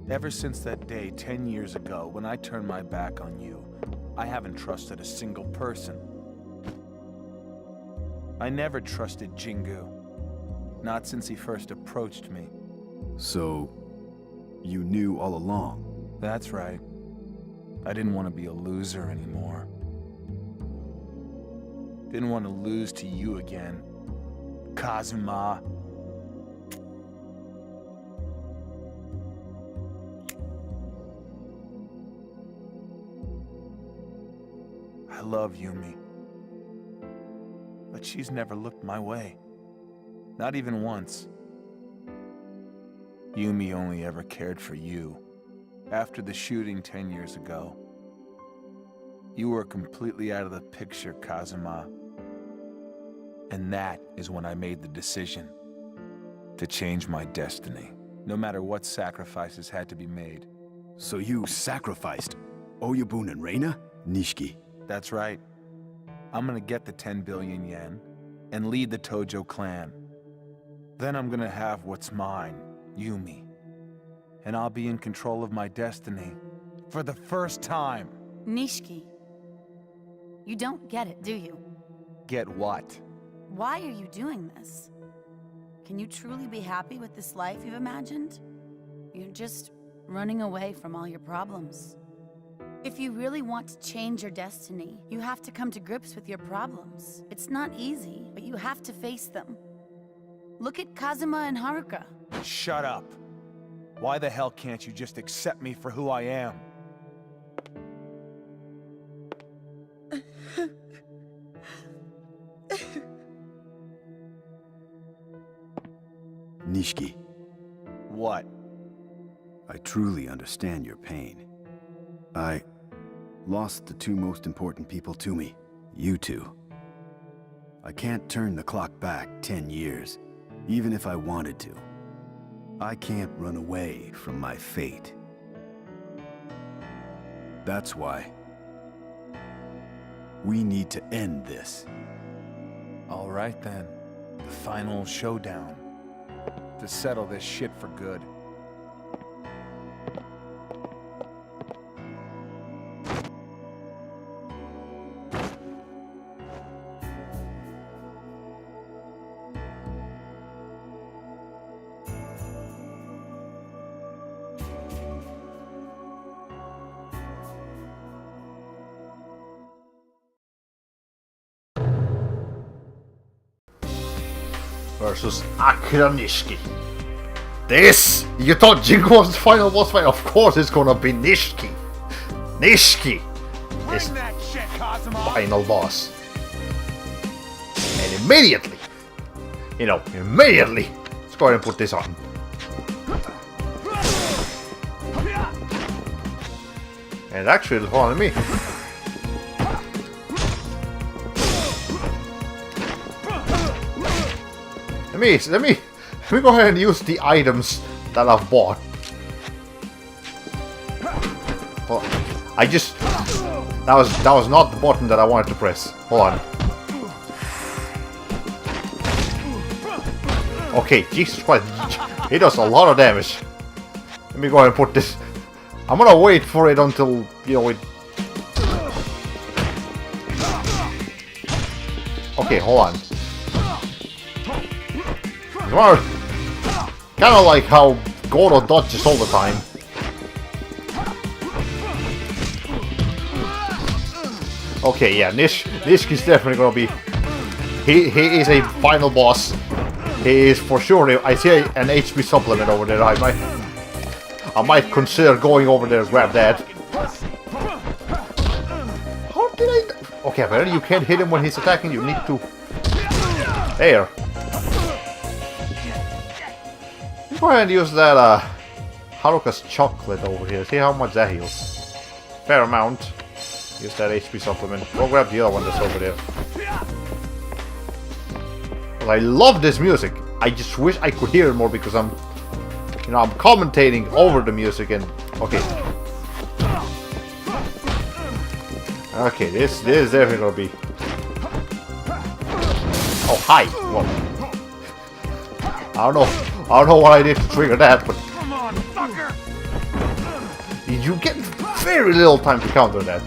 Ever since that day 10 years ago when I turned my back on you, I haven't trusted a single person. I never trusted Jingu. Not since he first approached me. So, you knew all along? That's right. I didn't want to be a loser anymore. Didn't want to lose to you again, Kazuma. I love Yumi. But she's never looked my way. Not even once. Yumi only ever cared for you. After the shooting 10 years ago. You were completely out of the picture, Kazuma. And that is when I made the decision to change my destiny, no matter what sacrifices had to be made. So you sacrificed Oyabun and Reina? Nishiki. That's right. I'm gonna get the 10 billion yen and lead the Tojo clan. Then I'm gonna have what's mine, Yumi. And I'll be in control of my destiny for the first time. Nishiki, you don't get it, do you? Get what? Why are you doing this? Can you truly be happy with this life you've imagined? You're just running away from all your problems. If you really want to change your destiny, you have to come to grips with your problems. It's not easy, but you have to face them. Look at Kazuma and Haruka. Shut up. Why the hell can't you just accept me for who I am? Nishiki, What? I truly understand your pain. I lost the two most important people to me, you two. I can't turn the clock back 10 years, even if I wanted to. I can't run away from my fate. That's why we need to end this. All right then. The final showdown. To settle this shit for good. Versus Akira Nishiki. This! You thought Jingo was the final boss fight? Of course it's gonna be Nishiki! Nishiki is that shit, Kazuma! final boss. And immediately, immediately, let's go ahead and put this on. And actually, it's following me. Let me go ahead and use the items that I've bought. Well, that was not the button that I wanted to press. Hold on. Okay, Jesus Christ, he does a lot of damage. Let me go ahead and put this. I'm gonna wait for it until it. Okay, hold on. Kind of like how Goro dodges all the time. Okay, yeah, Nishiki's definitely gonna be. He is a final boss. He is for sure. I see an HP supplement over there. I might consider going over there and grab that. How did I? Okay, apparently you can't hit him when he's attacking. You need to. There. Go ahead and use that Haruka's chocolate over here. See how much that heals. Fair amount. Use that HP supplement. Go grab the other one that's over there. Well, I love this music. I just wish I could hear it more because I'm commentating over the music and okay. Okay, this is definitely gonna be. Oh hi. Whoa. I don't know what I did to trigger that, but Come on, fucker! you get very little time to counter that.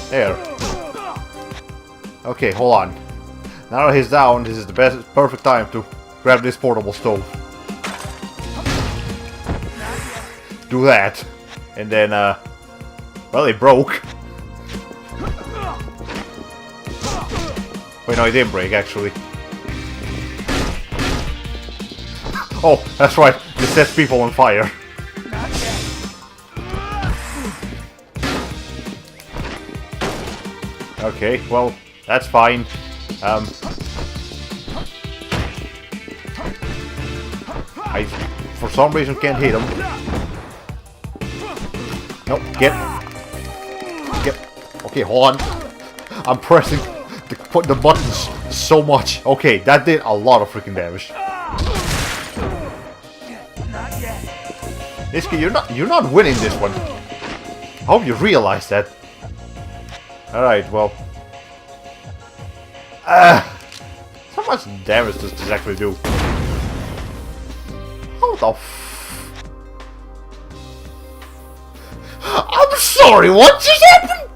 There. Okay, hold on. Now that he's down, this is the perfect time to grab this portable stove. Do that, and then well, it broke. Wait, no, it didn't break, actually. Oh, that's right. It sets people on fire. Okay, well, that's fine. I, for some reason, can't hit him. Nope, get. Okay, hold on. I'm pressing the buttons so much. Okay, that did a lot of freaking damage. Nisky, you're not winning this one. I hope you realize that. Alright, well. How much damage does this actually do? How the f... I'm sorry, what just happened?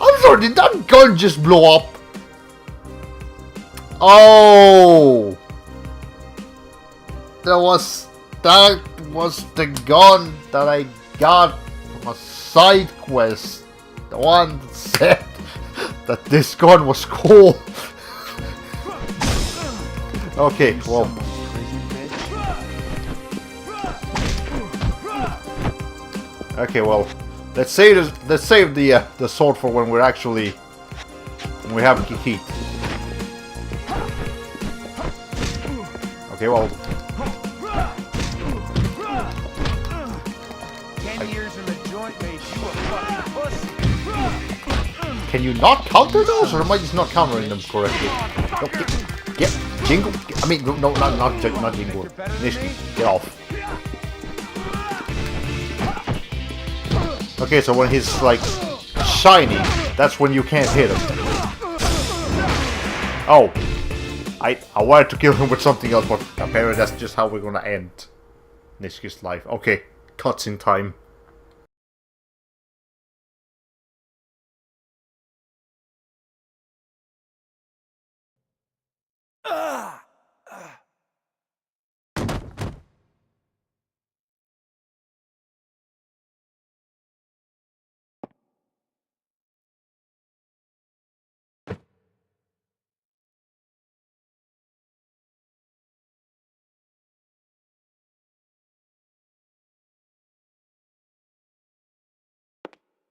I'm sorry, did that gun just blow up? Oh! That was the gun that I got from a side quest. The one that said that this gun was cool. Okay, well. Okay, well. Let's save the sword for when we have heat. Okay, well. 10 years in the joint made you a fucking pussy. Can you not counter those, or am I just not countering them correctly? No, get Jingle. I mean, no, not Jingle. Nishiki, get off. Okay, so when he's like shiny, that's when you can't hit him. Oh, I wanted to kill him with something else, but apparently that's just how we're gonna end Nishiki's life. Okay, cutscene time.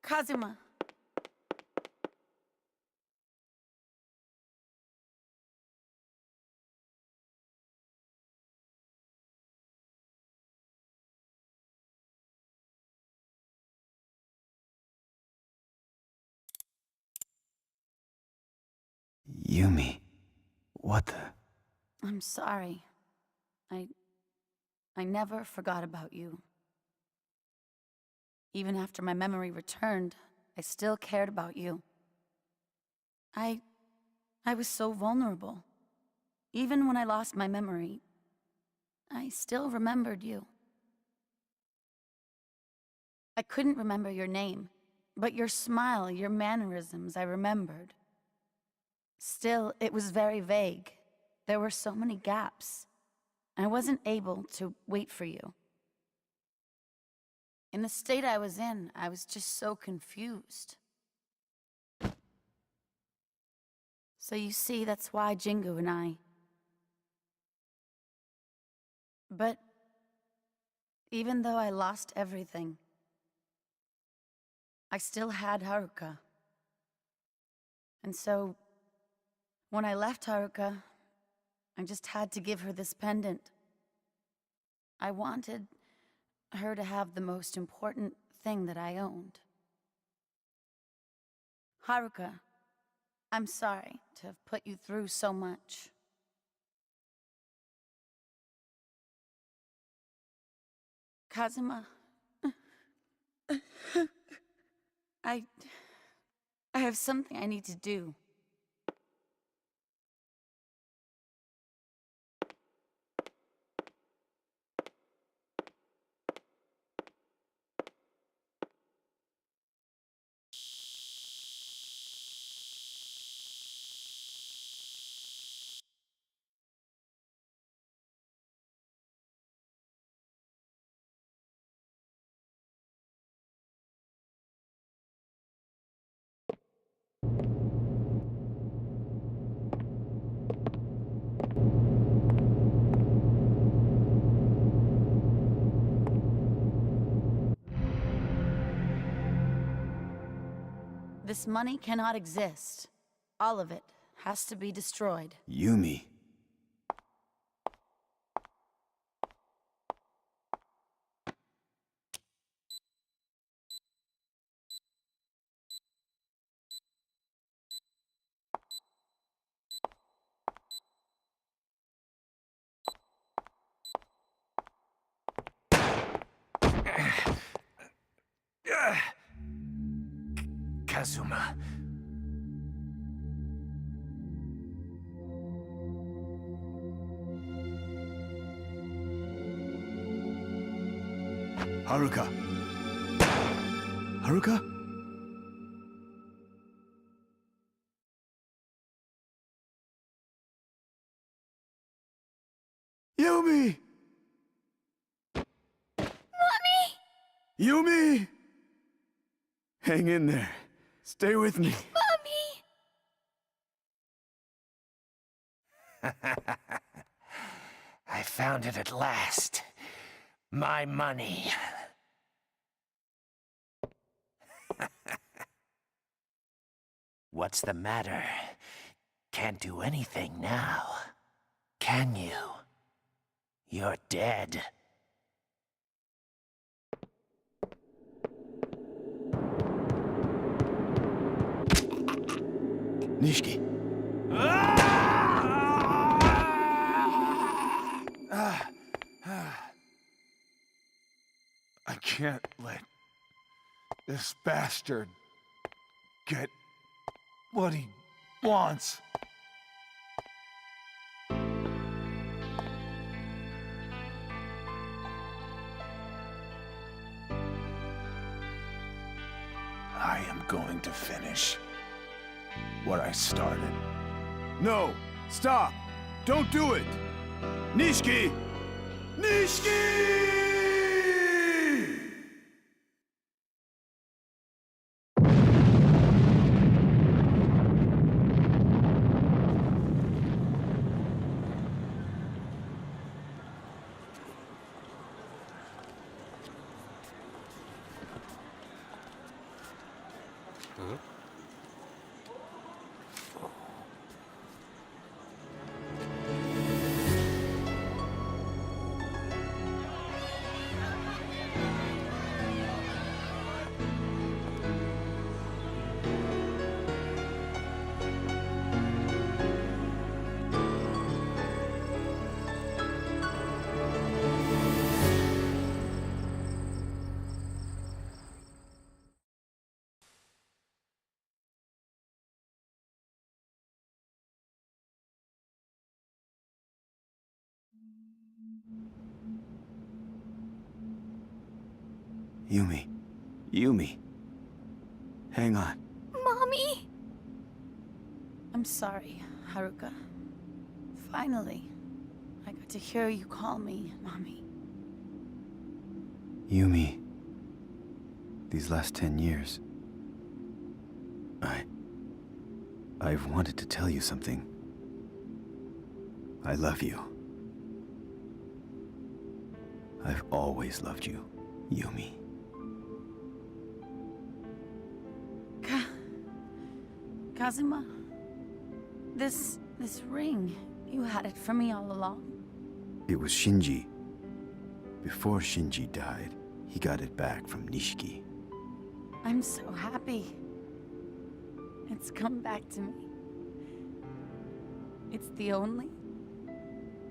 Kazuma. Yumi. What the... I'm sorry. I never forgot about you. Even after my memory returned, I still cared about you. I was so vulnerable. Even when I lost my memory, I still remembered you. I couldn't remember your name, but your smile, your mannerisms, I remembered. Still, it was very vague. There were so many gaps. I wasn't able to wait for you. In the state I was in, I was just so confused. So you see, that's why Jingu and I... But even though I lost everything, I still had Haruka. And so, when I left Haruka, I just had to give her this pendant. I wanted her to have the most important thing that I owned. Haruka, I'm sorry to have put you through so much. Kazuma, I have something I need to do. This money cannot exist. All of it has to be destroyed. Yumi. Kazuma. Haruka. Haruka? Yumi! Mommy! Yumi! Hang in there. Stay with me. Mommy! I found it at last. My money. What's the matter? Can't do anything now. Can you? You're dead. Nishiki. I can't let this bastard get what he wants. I am going to finish what I started. No! Stop! Don't do it! Nishiki! Nishiki! Yumi. Yumi. Hang on. Mommy! I'm sorry, Haruka. Finally, I got to hear you call me Mommy. Yumi. These last 10 years... I've wanted to tell you something. I love you. I've always loved you, Yumi. Kazuma, this ring, you had it for me all along. It was Shinji. Before Shinji died, he got it back from Nishiki. I'm so happy. It's come back to me. It's the only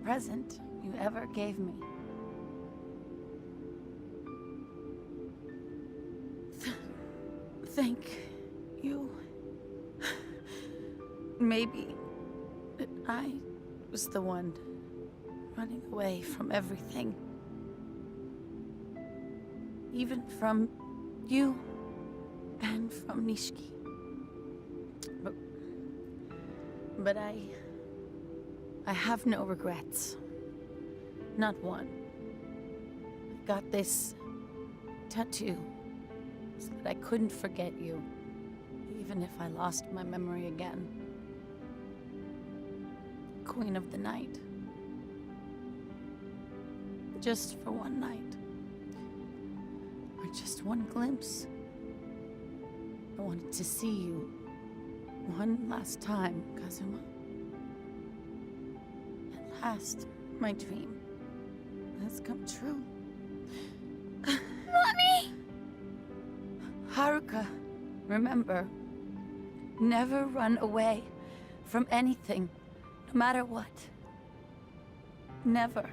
present you ever gave me. Thank you. Maybe I was the one running away from everything. Even from you and from Nishiki. But I have no regrets. Not one. I got this tattoo so that I couldn't forget you, even if I lost my memory again. Queen of the Night. Just for one night. Or just one glimpse. I wanted to see you one last time, Kazuma. At last, my dream has come true. Mommy! Haruka, remember, never run away from anything, no matter what. Never.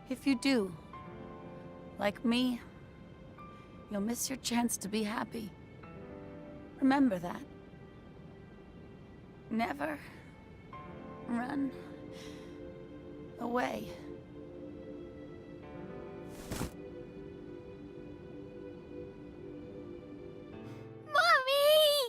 If you do, Like me, you'll miss your chance to be happy. Remember that. Never run away. Mommy!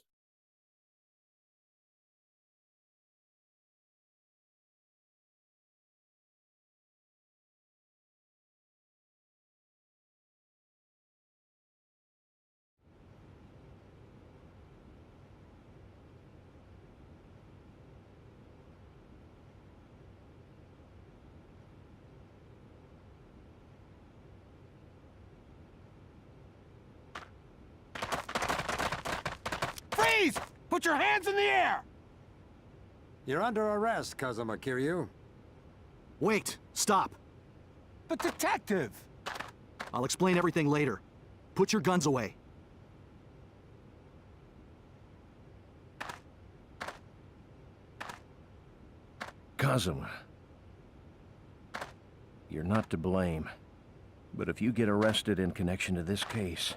Freeze! Put your hands in the air! You're under arrest, Kazuma Kiryu. Wait! Stop! But detective! I'll explain everything later. Put your guns away. Kazuma. You're not to blame. But if you get arrested in connection to this case,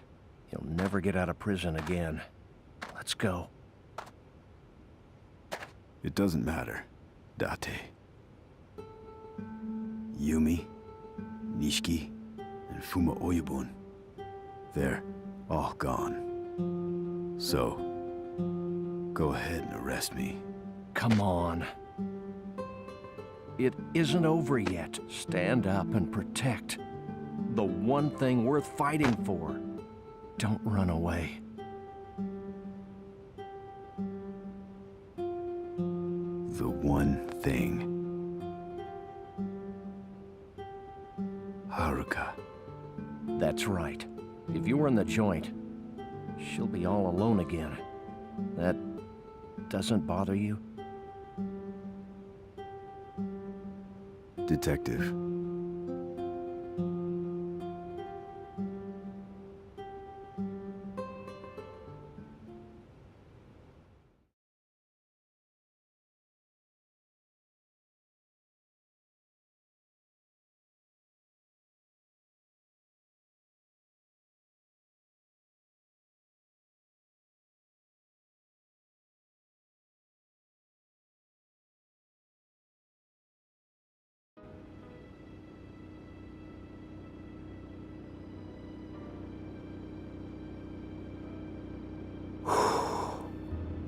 you'll never get out of prison again. Let's go. It doesn't matter, Date. Yumi, Nishiki, and Fuma Oyabun. They're all gone. So, go ahead and arrest me. Come on. It isn't over yet. Stand up and protect the one thing worth fighting for. Don't run away. The one thing. Haruka. That's right. If you were in the joint, she'll be all alone again. That doesn't bother you? Detective.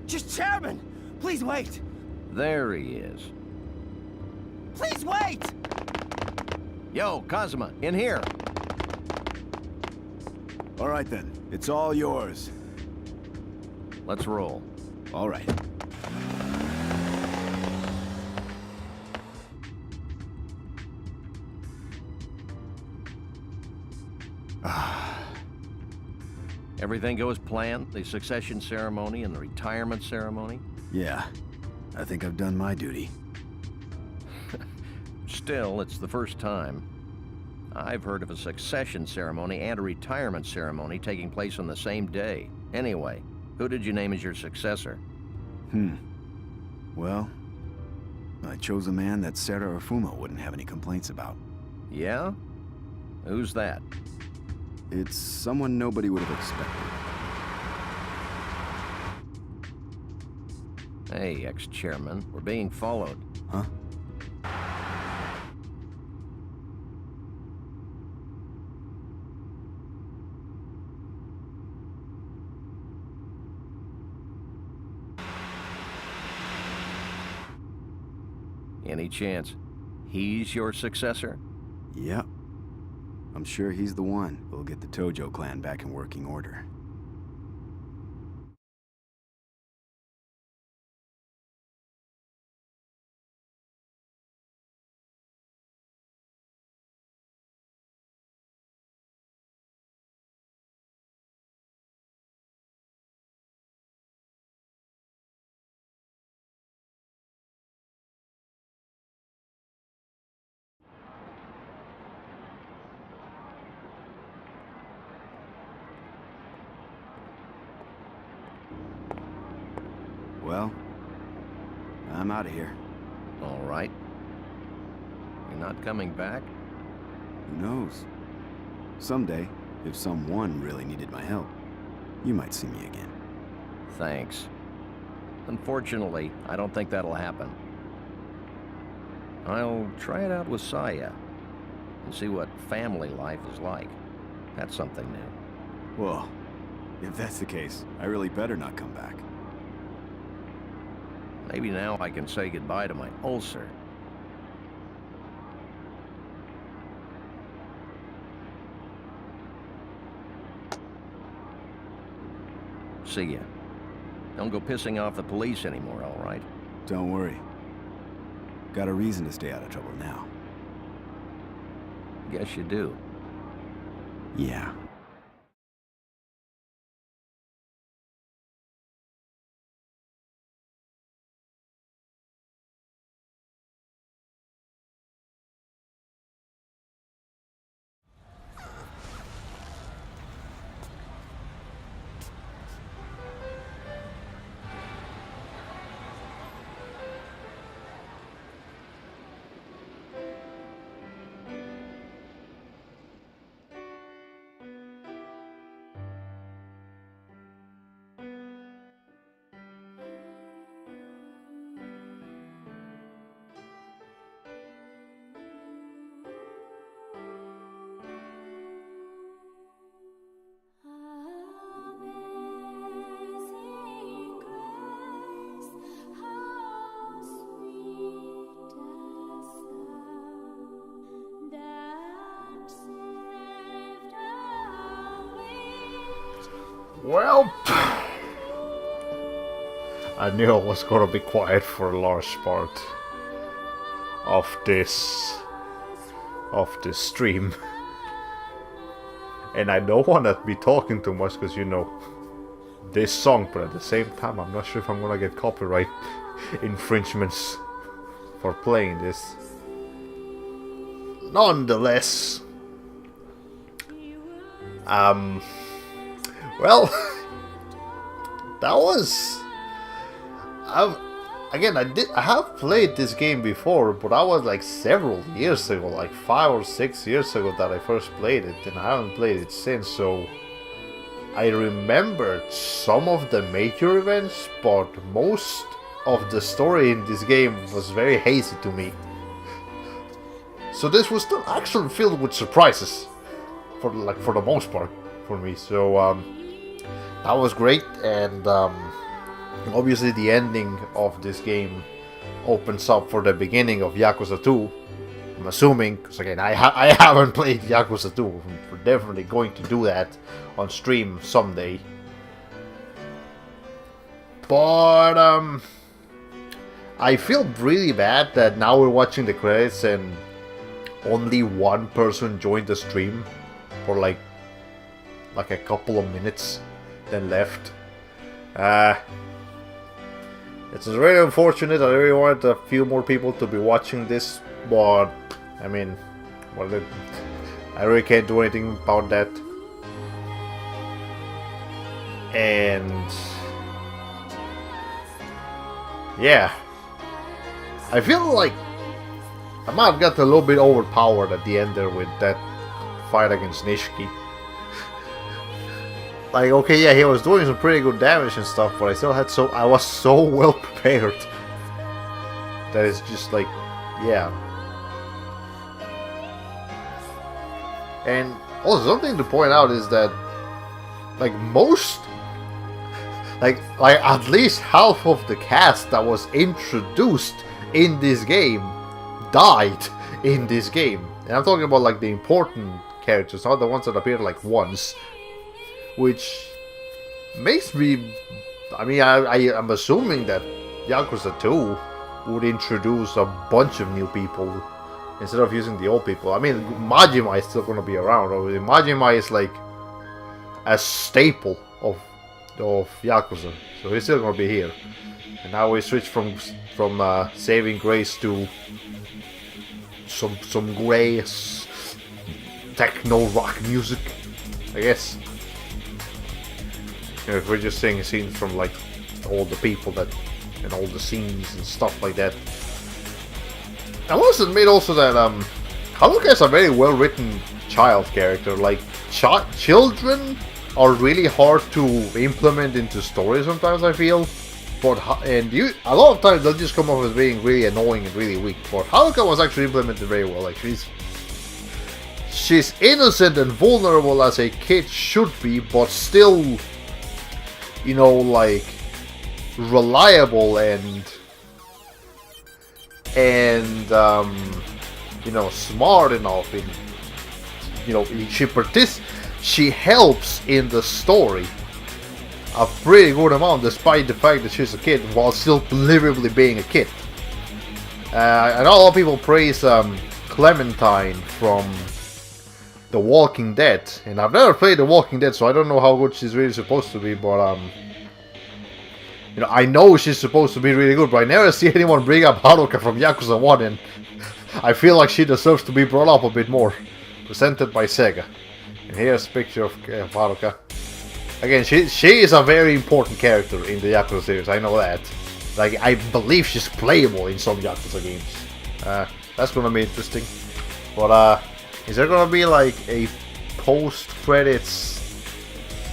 Just Chairman! Please wait! There he is. Please wait! Yo, Kazuma, in here. All right then, it's all yours. Let's roll. All right. Everything go as planned? The succession ceremony and the retirement ceremony? Yeah, I think I've done my duty. Still, it's the first time. I've heard of a succession ceremony and a retirement ceremony taking place on the same day. Anyway, who did you name as your successor? Well, I chose a man that Sera or Fuma wouldn't have any complaints about. Yeah? Who's that? It's someone nobody would have expected. Hey, ex-chairman, we're being followed. Huh? Any chance he's your successor? Yep. I'm sure he's the one who'll get the Tojo clan back in working order. Well, I'm out of here. All right. You're not coming back? Who knows? Someday, if someone really needed my help, you might see me again. Thanks. Unfortunately, I don't think that'll happen. I'll try it out with Saya and see what family life is like. That's something new. Well, if that's the case, I really better not come back. Maybe now I can say goodbye to my ulcer. See ya. Don't go pissing off the police anymore, all right? Don't worry. Got a reason to stay out of trouble now. Guess you do. Yeah. Welp! I knew I was gonna be quiet for a large part of this stream. And I don't wanna be talking too much because, you know, this song, but at the same time I'm not sure if I'm gonna get copyright infringements for playing this. Nonetheless, well, that was. I have played this game before, but that was like several years ago, like 5 or 6 years ago that I first played it, and I haven't played it since. So I remembered some of the major events, but most of the story in this game was very hazy to me. So this was still actually filled with surprises, for the most part for me. So that was great, and obviously the ending of this game opens up for the beginning of Yakuza 2. I'm assuming, because again I haven't played Yakuza 2. We're definitely going to do that on stream someday. But I feel really bad that now we're watching the credits and only one person joined the stream for like a couple of minutes, then left. It's really unfortunate. I really wanted a few more people to be watching this, but I mean, I really can't do anything about that. And yeah, I feel like I might have got a little bit overpowered at the end there with that fight against Nishiki. Like, okay, yeah, he was doing some pretty good damage and stuff, but I was so well prepared that it's just like, yeah. And also something to point out is that, like, at least half of the cast that was introduced in this game died in this game. And I'm talking about like the important characters, not the ones that appeared like once. Which makes me, I mean, I'm assuming that Yakuza 2 would introduce a bunch of new people instead of using the old people. I mean, Majima is still going to be around. Majima is like a staple of Yakuza, so he's still going to be here. And now we switch from saving grace to some grey techno rock music, I guess. You know, if we're just seeing scenes from like all the people and all the scenes and stuff like that. I must admit also that Haruka is a very well-written child character. Like, children are really hard to implement into stories sometimes, I feel. But a lot of times they'll just come off as being really annoying and really weak. But Haruka was actually implemented very well. Like, she's innocent and vulnerable as a kid should be, but still, you know, like, reliable and you know, smart enough. In, you know, she helps in the story a pretty good amount, despite the fact that she's a kid, while still believably being a kid. I know a lot of people praise Clementine from The Walking Dead, and I've never played The Walking Dead, so I don't know how good she's really supposed to be, but you know, I know she's supposed to be really good, but I never see anyone bring up Haruka from Yakuza 1, and I feel like she deserves to be brought up a bit more. Presented by Sega. And here's a picture of Haruka. Again, she is a very important character in the Yakuza series, I know that. Like, I believe she's playable in some Yakuza games. That's gonna be interesting. But, is there gonna be like a post-credits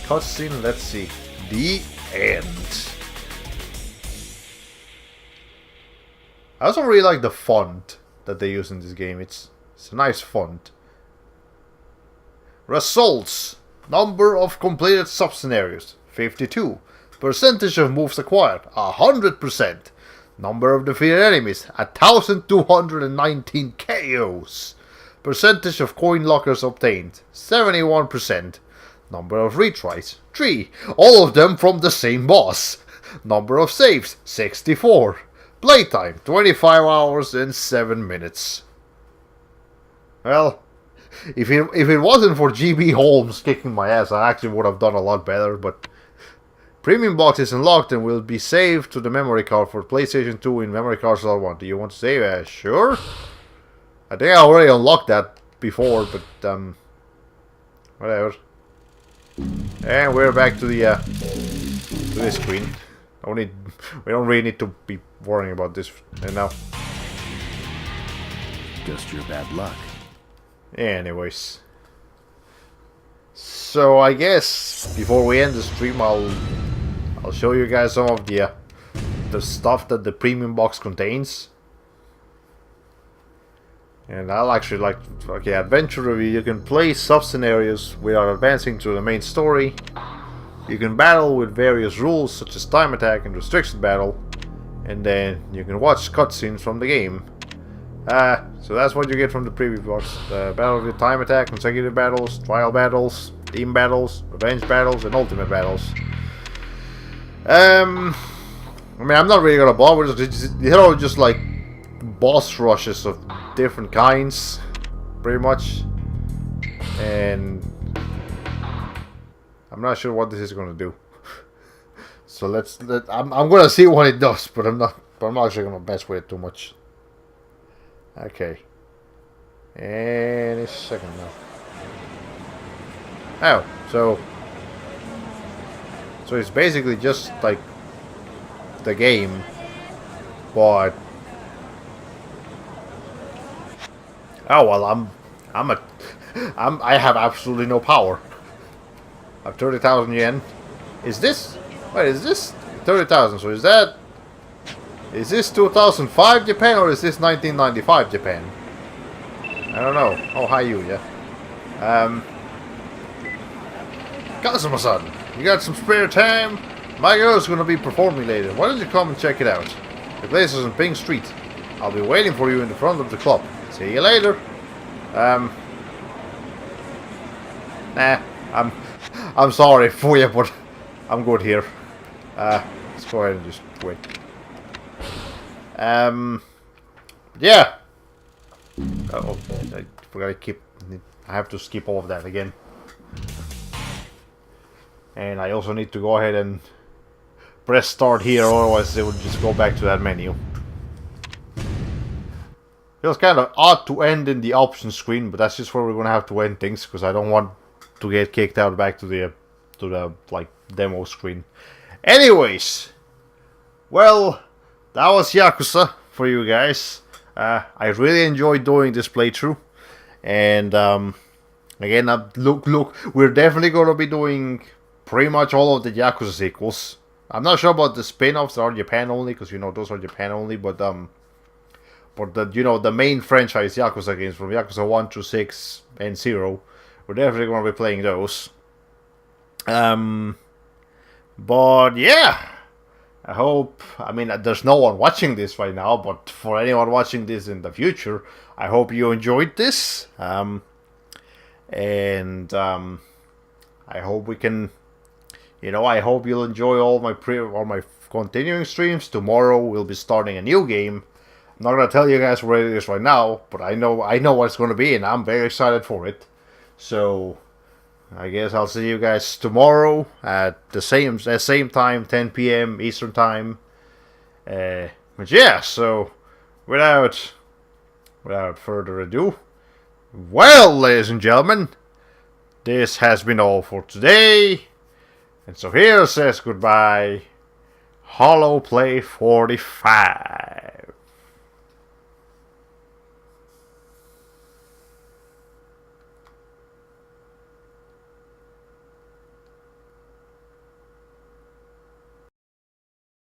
cutscene? Let's see. The end. I also really like the font that they use in this game. It's a nice font. Results. Number of completed sub-scenarios, 52. Percentage of moves acquired, 100%. Number of defeated enemies, 1,219 KOs. Percentage of coin lockers obtained, 71%. Number of retries, 3. All of them from the same boss. Number of saves, 64. Playtime, 25 hours and 7 minutes. Well, if it wasn't for GB Holmes kicking my ass, I actually would have done a lot better, but premium box is unlocked and will be saved to the memory card for PlayStation 2 in memory card slot 1. Do you want to save? Sure. I think I already unlocked that before, but whatever. And we're back to the this screen. We don't really need to be worrying about this right now. Just your bad luck. Anyways, so I guess before we end the stream, I'll show you guys some of the stuff that the premium box contains. And I'll actually like, okay, adventure review. You can play sub-scenarios without advancing through the main story. You can battle with various rules such as time attack and restriction battle, and then you can watch cutscenes from the game. So that's what you get from the preview box. Battle with time attack, consecutive battles, trial battles, team battles, revenge battles, and ultimate battles. I mean, I'm not really gonna bother with it. These are all just like boss rushes of different kinds, pretty much. And I'm not sure what this is gonna do. So I'm gonna see what it does, but I'm not actually gonna mess with it too much. Okay. Any second now. Oh, so it's basically just like the game, but oh well, I have absolutely no power. I have 30,000 yen. Is this? Wait, is this 30,000? So is this 2005 Japan or is this 1995 Japan? I don't know. Oh, hi you, yeah. Kazuma-san, you got some spare time? My girl's gonna be performing later. Why don't you come and check it out? The place is on Pink Street. I'll be waiting for you in the front of the club. See you later. Nah, I'm sorry for you, but I'm good here. Let's go ahead and just wait. Yeah. Oh, I forgot I have to skip all of that again. And I also need to go ahead and press start here, otherwise it would just go back to that menu. Feels kind of odd to end in the options screen, but that's just where we're gonna have to end things, because I don't want to get kicked out back to the like demo screen. Anyways, well, that was Yakuza for you guys. I really enjoyed doing this playthrough, And again, look, we're definitely gonna be doing pretty much all of the Yakuza sequels. I'm not sure about the spin-offs that are Japan only, because those are Japan only. But the main franchise Yakuza games from Yakuza 1 through 6 and 0, we're definitely gonna be playing those. But yeah, I hope. I mean, there's no one watching this right now, but for anyone watching this in the future, I hope you enjoyed this. And I hope we can. I hope you'll enjoy all my continuing streams. Tomorrow we'll be starting a new game. I'm not gonna tell you guys what it is right now, but I know what it's gonna be, and I'm very excited for it. So I guess I'll see you guys tomorrow at the same time, 10 p.m. Eastern time. But yeah, so without further ado, well, ladies and gentlemen, this has been all for today. And so here says goodbye, Hollow Play 45.